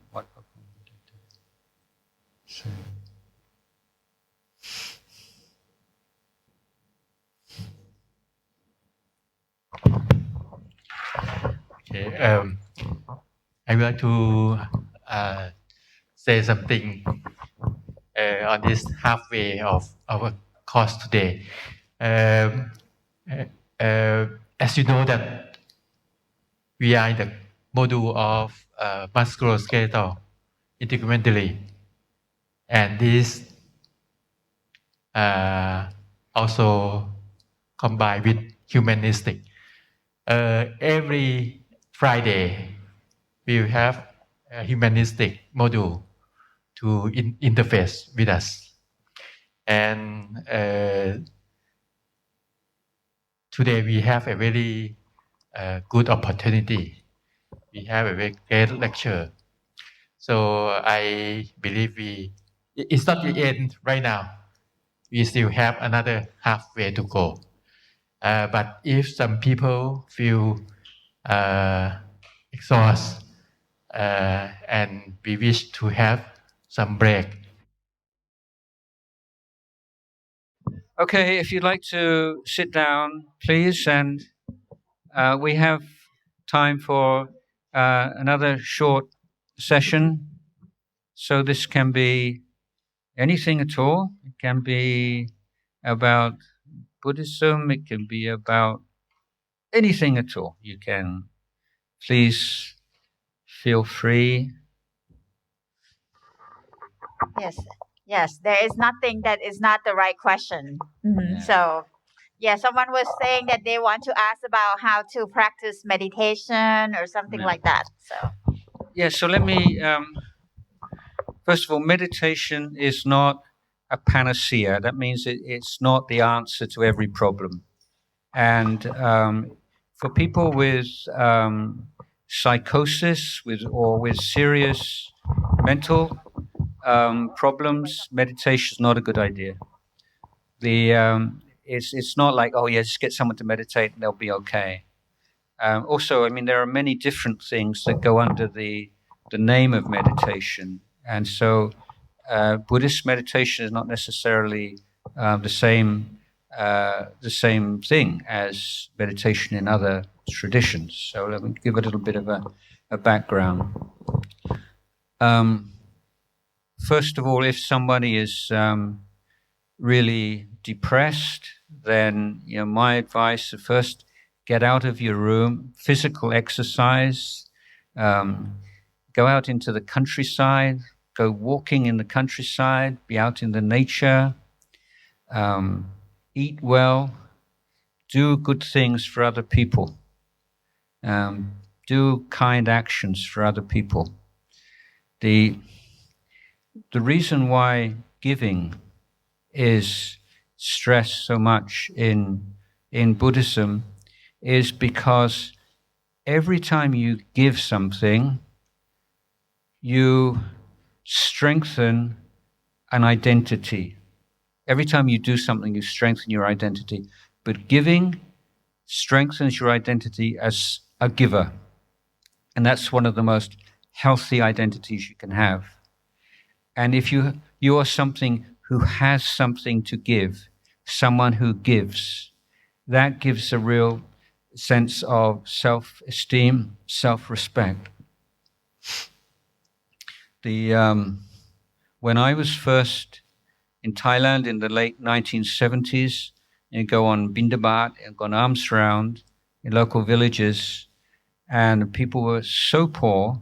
Okay, I would like to say something on this halfway of our course today. As you know that we are in the module of musculoskeletal integumentary, and this also combined with humanistic. Every Friday, we will have a humanistic module to interface with us. And today we have a very good opportunity. We have a very great lecture. So I believe it's not the end right now. We still have another halfway to go. But if some people feel exhausted and we wish to have some break. Okay, if you'd like to sit down, please, and we have time for another short session. So this can be anything at all. It can be about Buddhism. It can be about anything at all. You can please feel free. Yes, there is nothing that is not the right question. Yeah. So, someone was saying that they want to ask about how to practice meditation or something like that. So let me, first of all, meditation is not a panacea. That means it's not the answer to every problem. And for people with psychosis or with serious mental problems, meditation is not a good idea. It's not like, just get someone to meditate and they'll be okay. Also, I mean, there are many different things that go under the name of meditation, and so Buddhist meditation is not necessarily the same thing as meditation in other traditions. So let me give a little bit of a background. First of all, if somebody is really depressed, then my advice is first get out of your room, physical exercise, go out into the countryside, go walking in the countryside, be out in the nature, eat well, do good things for other people, do kind actions for other people. The reason why giving is stressed so much in Buddhism is because every time you give something, you strengthen an identity. Every time you do something, you strengthen your identity. But giving strengthens your identity as a giver. And that's one of the most healthy identities you can have. And if you are something who has something to give, someone who gives, that gives a real sense of self-esteem, self-respect. When I was first in Thailand in the late 1970s, you go on Bindabat and go on alms round in local villages, and people were so poor,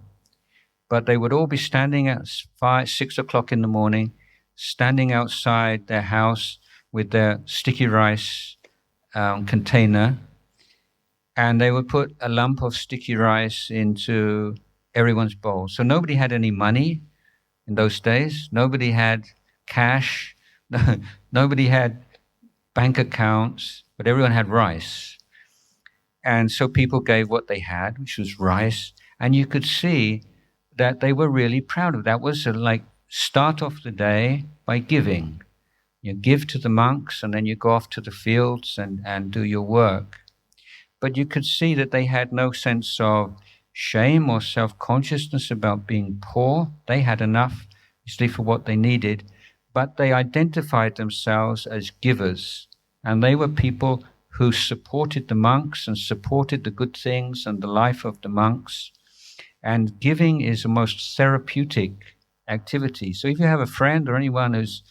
but they would all be standing at 5, 6 o'clock in the morning, standing outside their house with their sticky rice container, and they would put a lump of sticky rice into everyone's bowl. So nobody had any money in those days. Nobody had cash. Nobody had bank accounts, but everyone had rice. And so people gave what they had, which was rice, and you could see that they were really proud of that. Was like start off the day by giving. You give to the monks, and then you go off to the fields and do your work. But you could see that they had no sense of shame or self-consciousness about being poor. They had enough, usually, for what they needed, but they identified themselves as givers, and they were people who supported the monks and supported the good things and the life of the monks. And giving is a most therapeutic activity. So if you have a friend or anyone who's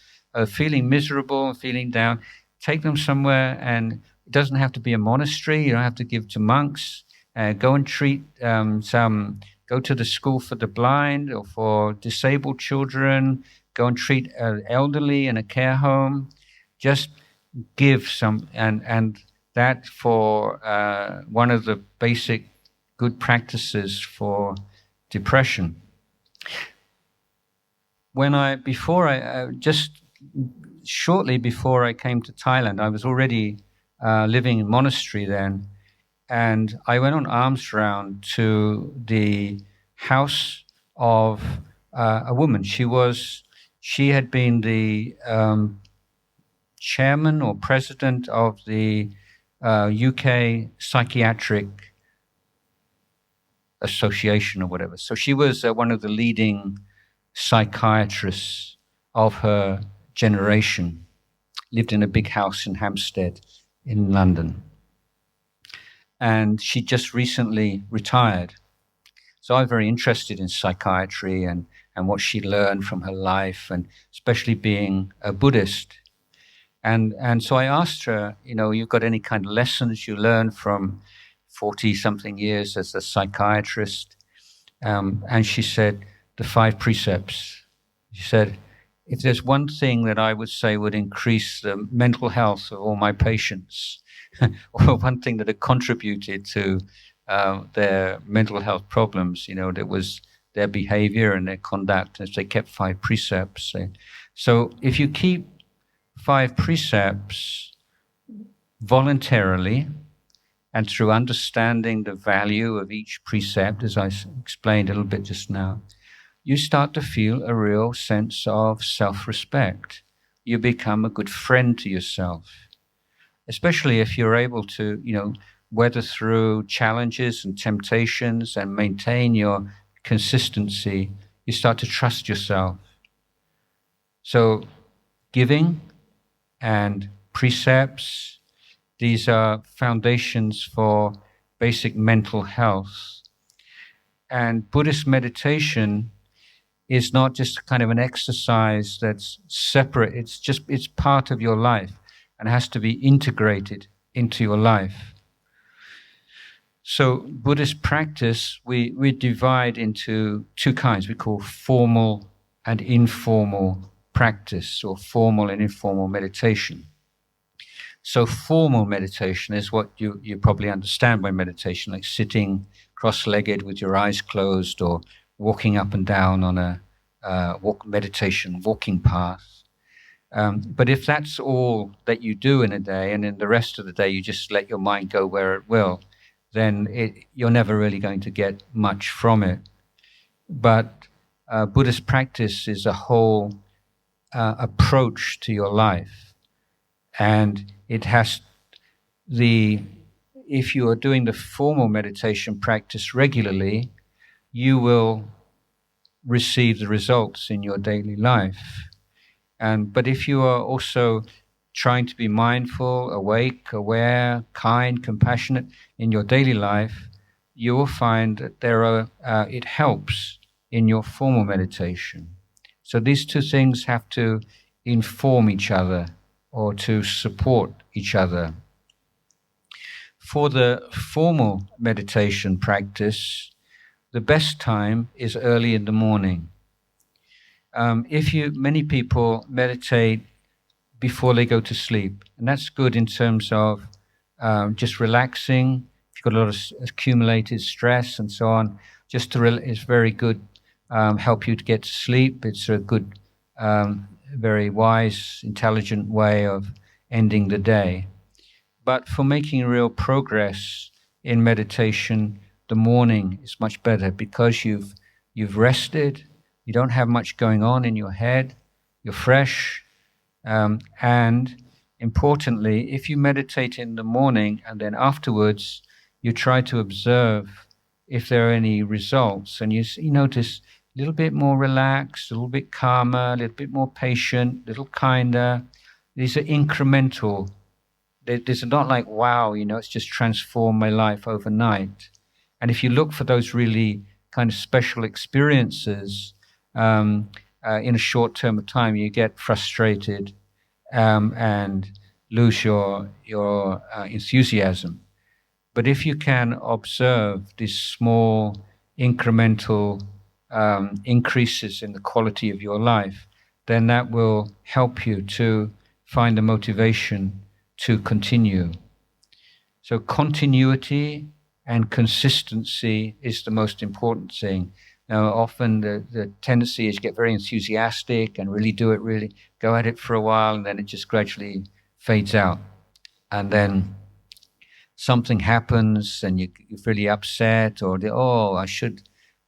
feeling miserable, feeling down, take them somewhere, and it doesn't have to be a monastery. You don't have to give to monks. Go and treat go to the school for the blind or for disabled children. Go and treat elderly in a care home. Just give some, and that for one of the basic good practices for depression. Just shortly before I came to Thailand, I was already living in monastery then, and I went on alms round to the house of a woman. She had been the chairman or president of the UK Psychiatric Association or whatever. So she was one of the leading psychiatrists of her generation, lived in a big house in Hampstead in London. And she just recently retired. So I'm very interested in psychiatry and what she learned from her life, and especially being a Buddhist. And so I asked her, you've got any kind of lessons you learned from 40-something years as a psychiatrist? And she said, the 5 precepts. She said, if there's one thing that I would say would increase the mental health of all my patients, or one thing that had contributed to their mental health problems, that was their behavior and their conduct, as they kept 5 precepts. So if you keep 5 precepts voluntarily and through understanding the value of each precept, as I explained a little bit just now, you start to feel a real sense of self-respect. You become a good friend to yourself, especially if you're able to, weather through challenges and temptations and maintain your consistency. You start to trust yourself. So giving and precepts, these are foundations for basic mental health. And Buddhist meditation is not just kind of an exercise that's separate. It's part of your life and has to be integrated into your life. So Buddhist practice, we divide into 2 kinds. We call formal and informal practice, or formal and informal meditation. So formal meditation is what you probably understand by meditation, like sitting cross-legged with your eyes closed, or walking up and down on a meditation walking path. But if that's all that you do in a day, and in the rest of the day you just let your mind go where it will, then you're never really going to get much from it. But Buddhist practice is a whole approach to your life, and it has if you are doing the formal meditation practice regularly, you will receive the results in your daily life. But if you are also trying to be mindful, awake, aware, kind, compassionate in your daily life, you will find that it helps in your formal meditation. So these 2 things have to inform each other or to support each other. For the formal meditation practice, the best time is early in the morning. Many people meditate before they go to sleep, and that's good in terms of just relaxing. If you've got a lot of accumulated stress and so on, it's very good, help you to get to sleep. It's a good, very wise, intelligent way of ending the day. But for making real progress in meditation, the morning is much better because you've rested, you don't have much going on in your head, you're fresh, and importantly, if you meditate in the morning and then afterwards you try to observe if there are any results, and you notice a little bit more relaxed, a little bit calmer, a little bit more patient, a little kinder. These are incremental. These are not like, wow, it's just transformed my life overnight. And if you look for those really kind of special experiences in a short term of time, you get frustrated and lose your enthusiasm. But if you can observe these small incremental increases in the quality of your life, then that will help you to find the motivation to continue. So continuity and consistency is the most important thing. Now, often the tendency is to get very enthusiastic and really go at it for a while, and then it just gradually fades out. And then something happens and you're really upset, or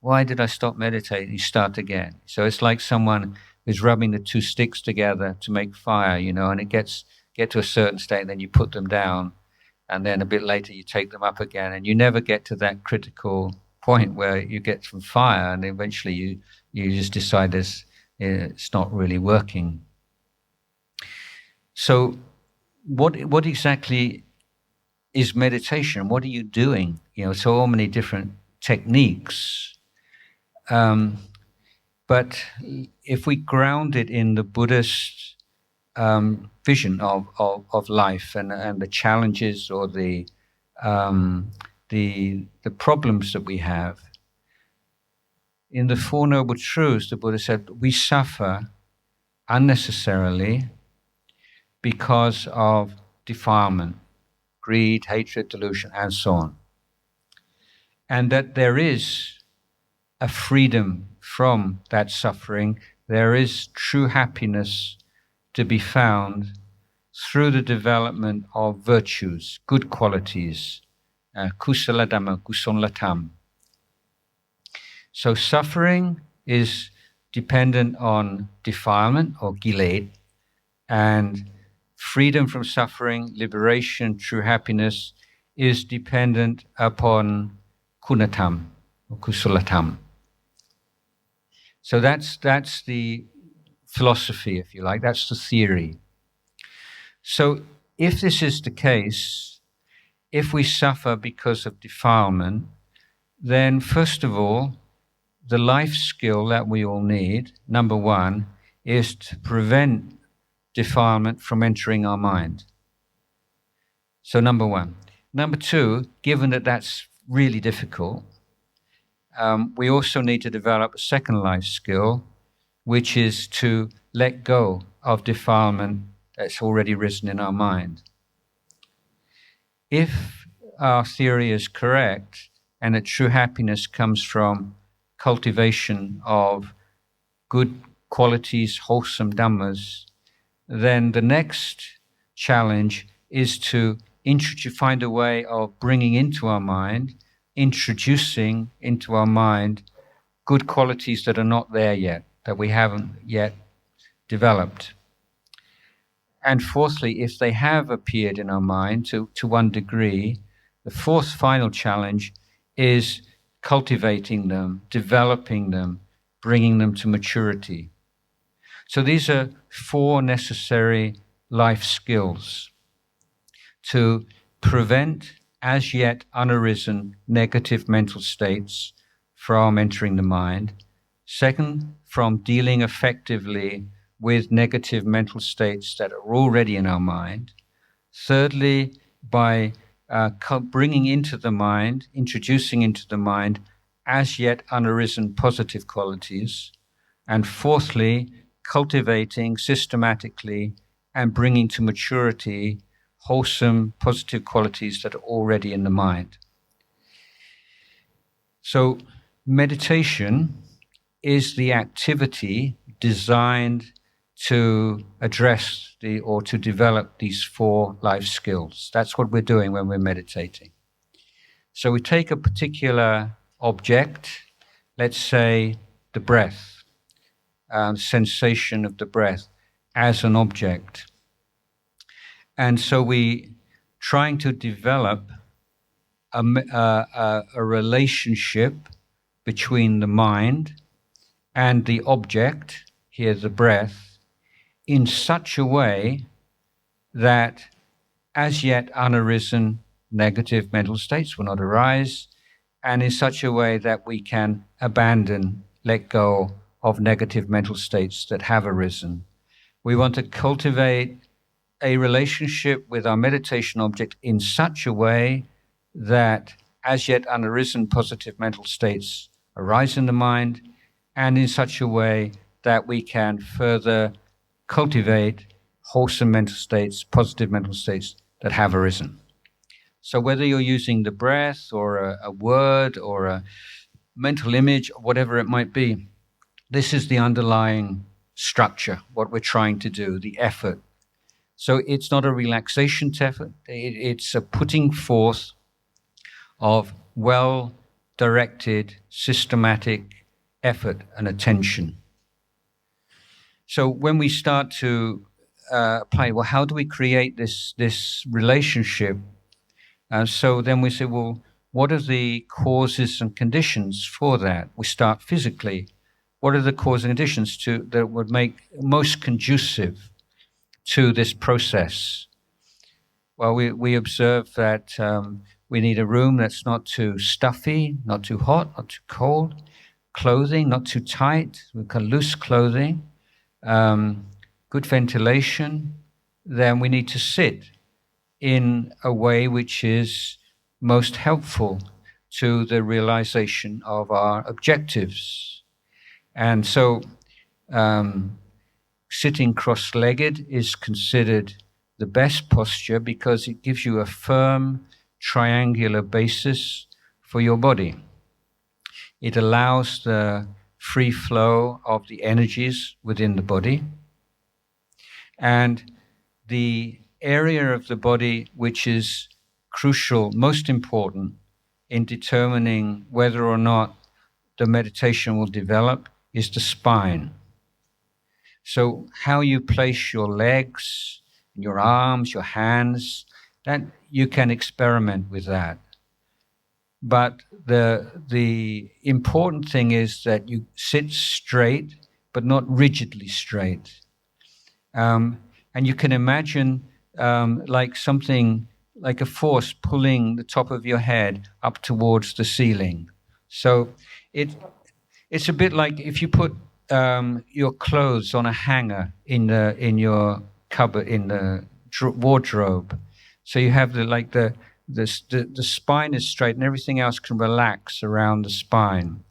why did I stop meditating? You start again. So it's like someone who's rubbing the two sticks together to make fire, and it get to a certain state, and then you put them down, and then a bit later you take them up again, and you never get to that critical point where you get from fire, and eventually you just decide it's not really working. So what exactly is meditation? What are you doing? So many different techniques. But if we ground it in the Buddhist vision of life and the challenges or the problems that we have, in the Four Noble Truths, the Buddha said we suffer unnecessarily because of defilement, greed, hatred, delusion, and so on. And that there is a freedom from that suffering. There is true happiness to be found through the development of virtues, good qualities, kusala dhamma, kusala tham. So suffering is dependent on defilement or giled, and freedom from suffering, liberation, true happiness is dependent upon kunatham or kusalatham. So that's the philosophy, if you like, that's the theory. So if this is the case, if we suffer because of defilement, then first of all, the life skill that we all need, number one, is to prevent defilement from entering our mind. So number one. Number two, given that that's really difficult, we also need to develop a second life skill, which is to let go of defilement that's already risen in our mind. If our theory is correct, and that true happiness comes from cultivation of good qualities, wholesome dhammas, then the next challenge is to find a way of bringing into our mind, introducing into our mind good qualities that are not there yet, that we haven't yet developed. And fourthly, if they have appeared in our mind to one degree, the fourth final challenge is cultivating them, developing them, bringing them to maturity. So these are four necessary life skills to prevent as yet unarisen negative mental states from entering the mind. Second, from dealing effectively with negative mental states that are already in our mind. Thirdly, by bringing into the mind, introducing into the mind as yet unarisen positive qualities. And fourthly, cultivating systematically and bringing to maturity wholesome positive qualities that are already in the mind. So meditation is the activity designed to address or to develop these four life skills. That's what we're doing when we're meditating. So we take a particular object, let's say the breath, sensation of the breath as an object. And so we trying to develop a relationship between the mind and the object, here the breath, in such a way that as yet unarisen negative mental states will not arise, and in such a way that we can abandon, let go of negative mental states that have arisen. We want to cultivate a relationship with our meditation object in such a way that as yet unarisen positive mental states arise in the mind, and in such a way that we can further cultivate wholesome mental states, positive mental states that have arisen. So whether you're using the breath or a word or a mental image, whatever it might be, this is the underlying structure, what we're trying to do, the effort. So it's not a relaxation effort, it's a putting forth of well-directed, systematic effort and attention. So when we start to apply, well, how do we create this relationship? So then we say, well, what are the causes and conditions for that? We start physically. What are the causes and conditions that would make most conducive to this process? Well, we observe that we need a room that's not too stuffy, not too hot, not too cold. Clothing, not too tight. We've got loose clothing. Good ventilation. Then we need to sit in a way which is most helpful to the realization of our objectives. And so sitting cross-legged is considered the best posture because it gives you a firm triangular basis for your body. It allows the free flow of the energies within the body. And the area of the body which is crucial, most important in determining whether or not the meditation will develop is the spine. So how you place your legs, your arms, your hands, that you can experiment with that. But the important thing is that you sit straight, but not rigidly straight. And you can imagine like something, like a force pulling the top of your head up towards the ceiling. So it's a bit like if you put your clothes on a hanger in your cupboard, in the wardrobe. So you have the spine is straight and everything else can relax around the spine.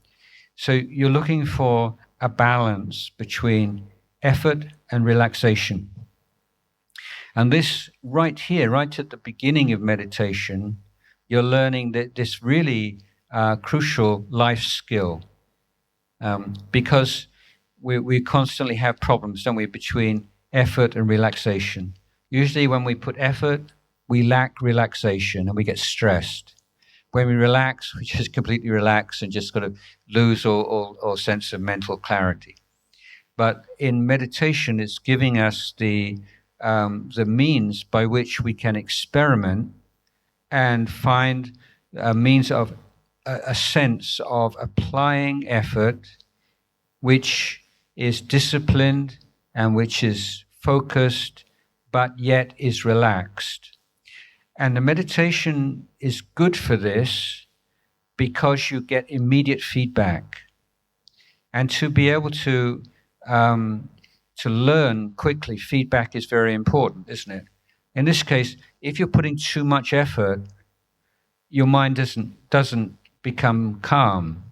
So you're looking for a balance between effort and relaxation. And this right here, right at the beginning of meditation, you're learning that this really crucial life skill. Because we constantly have problems, don't we, between effort and relaxation. Usually when we put effort, we lack relaxation and we get stressed. When we relax, we just completely relax and just sort of lose all sense of mental clarity. But in meditation, it's giving us the means by which we can experiment and find a means of a sense of applying effort which is disciplined and which is focused, but yet is relaxed. And the meditation is good for this because you get immediate feedback. And to be able to learn quickly, feedback is very important, isn't it? In this case, if you're putting too much effort, your mind doesn't become calm.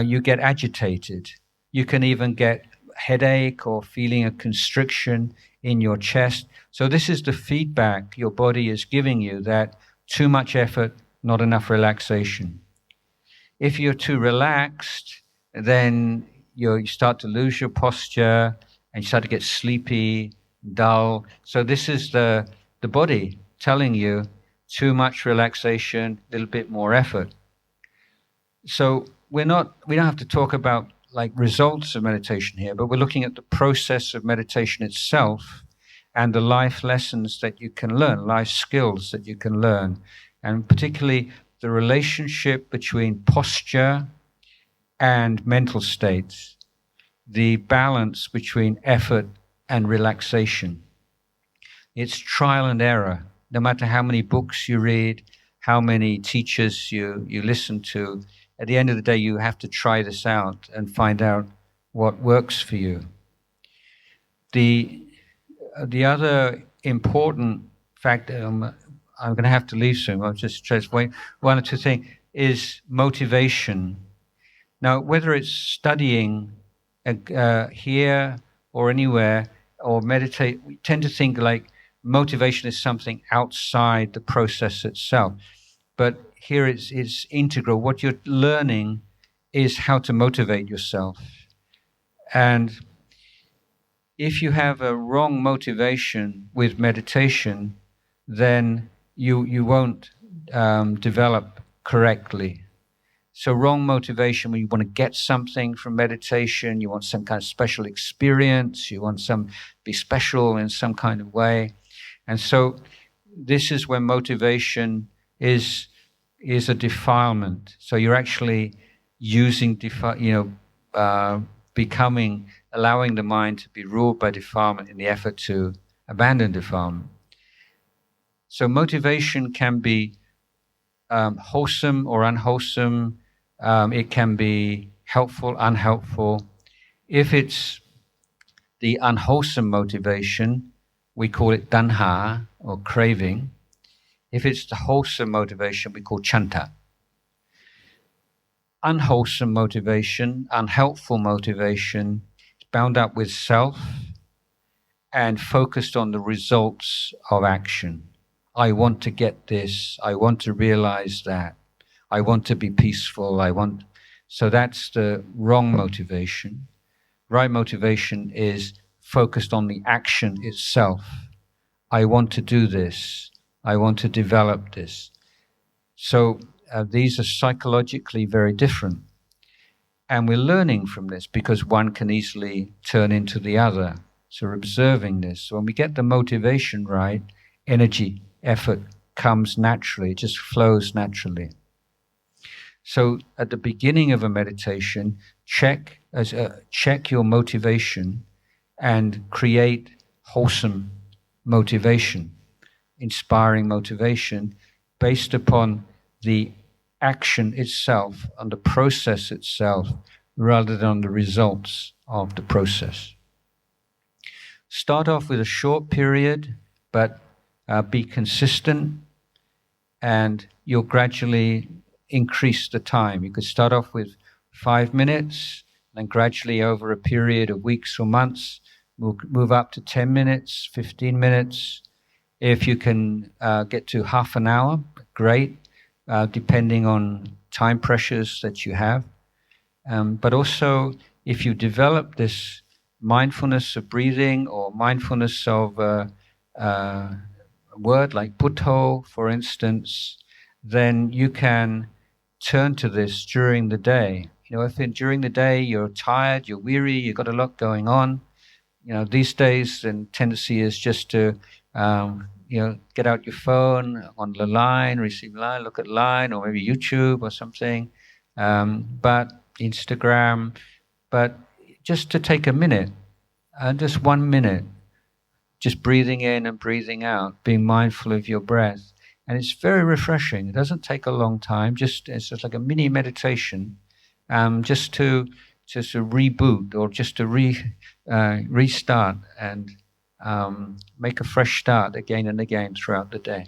You get agitated. You can even get headache or feeling a constriction in your chest. So this is the feedback your body is giving you, that too much effort, not enough relaxation. If you're too relaxed, then you start to lose your posture and you start to get sleepy, dull. So this is the body telling you too much relaxation, a little bit more effort. So we don't have to talk about like results of meditation here, but we're looking at the process of meditation itself and the life lessons that you can learn, life skills that you can learn, and particularly the relationship between posture and mental states, the balance between effort and relaxation. It's trial and error. No matter how many books you read, how many teachers you listen to, at the end of the day, you have to try this out and find out what works for you. The other important factor, I'm going to have to leave soon, I'll just wait, one or two things, is motivation. Now, whether it's studying here or anywhere, or meditate, we tend to think like motivation is something outside the process itself. But here it's integral. What you're learning is how to motivate yourself. And if you have a wrong motivation with meditation, then you won't develop correctly. So wrong motivation when you want to get something from meditation, you want some kind of special experience, you want be special in some kind of way. And so this is when motivation is a defilement. So you're actually using allowing the mind to be ruled by defilement in the effort to abandon defilement. So motivation can be wholesome or unwholesome. It can be helpful, unhelpful. If it's the unwholesome motivation, we call it tanha or craving. If it's the wholesome motivation, we call chanta. Unwholesome motivation, unhelpful motivation, is bound up with self and focused on the results of action. I want to get this, I want to realize that, I want to be peaceful, so that's the wrong motivation. Right motivation is focused on the action itself. I want to do this, I want to develop this. So these are psychologically very different. And we're learning from this because one can easily turn into the other. So we're observing this. So when we get the motivation right, energy, effort comes naturally, it just flows naturally. So at the beginning of a meditation, check your motivation and create wholesome motivation, inspiring motivation based upon the action itself, on the process itself, rather than on the results of the process. Start off with a short period, but be consistent, and you'll gradually increase the time. You could start off with 5 minutes, and gradually over a period of weeks or months, move up to 10 minutes, 15 minutes. If you can get to half an hour, great, depending on time pressures that you have. But also, if you develop this mindfulness of breathing or mindfulness of a word like Buddho, for instance, then you can turn to this during the day. If during the day you're tired, you're weary, you've got a lot going on, these days the tendency is just to get out your phone on the line, receive line, look at line, or maybe YouTube or something, but Instagram, but just to take a minute, just 1 minute, just breathing in and breathing out, being mindful of your breath. And it's very refreshing. It doesn't take a long time, it's just like a mini meditation, just to reboot or just to restart and make a fresh start again and again throughout the day.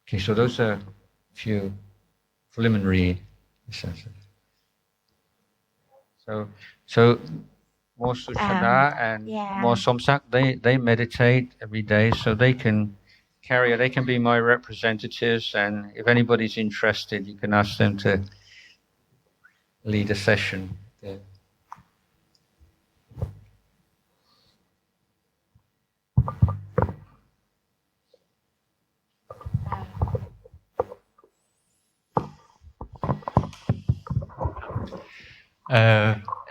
Okay, so those are a few preliminary sentences. So more Suchana and more Somsak, they meditate every day, so they can they can be my representatives, and if anybody's interested, you can ask them to lead a session. Yeah.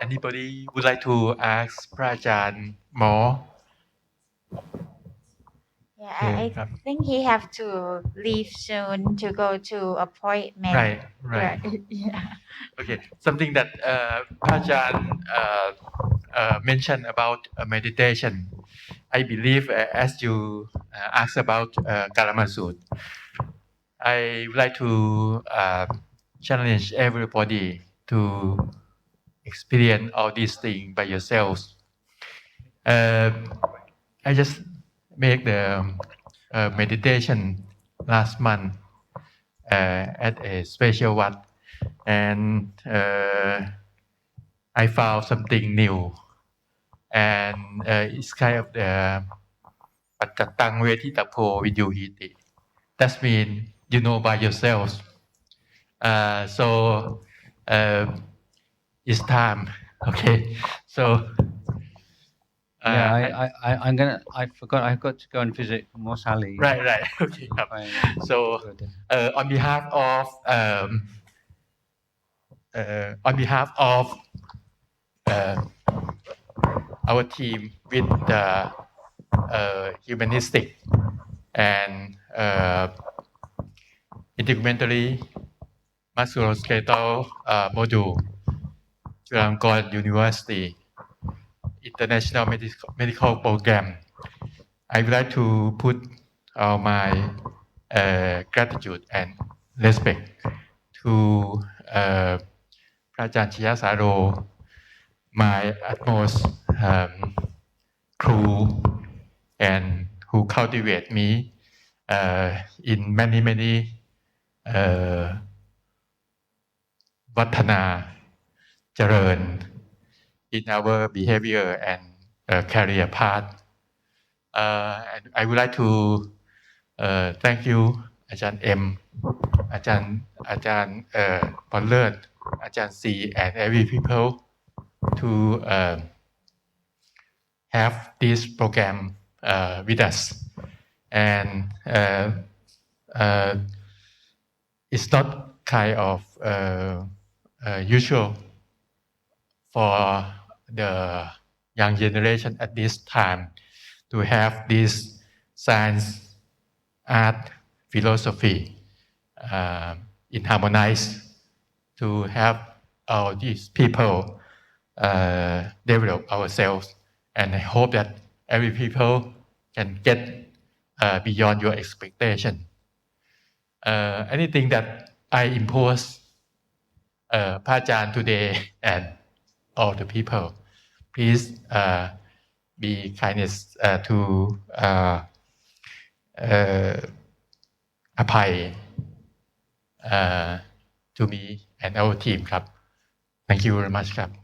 Anybody would like to ask พระอาจารย์ more? Yeah, I think he have to leave soon to go to appointment. Right. Yeah. Okay, something that พระอาจารย์ mentioned about meditation. I believe as you asked about Kalamasut, I would like to challenge everybody to experience all these things by yourselves. I just make the meditation last month at a special wat, and I found something new, and it's kind of the Paccattang Vetitapo Vidyuhiti. That means you know by yourself. So it's time. Okay. So I forgot. I got to go and visit Mosali. Right. Okay. So on behalf of our team with the Humanistic and integramentally musculoskeletal module, Chulalongkorn University International Medical Program. I would like to put all my gratitude and respect to พระอาจารย์ Jayasaro, my utmost crew, and who cultivate me in many Vattana Jaran in our behavior and career path. And I would like to thank you, Ajahn M, Ajahn Ponlert, Ajahn C, and every people to have this program with us. And it's not kind of usual for the young generation at this time to have this science, art, philosophy in harmonize, to have all these people develop ourselves. And I hope that every people can get beyond your expectation. Anything that I impose พระอาจารย์ today and all the people, please be kindness to apply to me and our team ครับ Thank you very much ครับ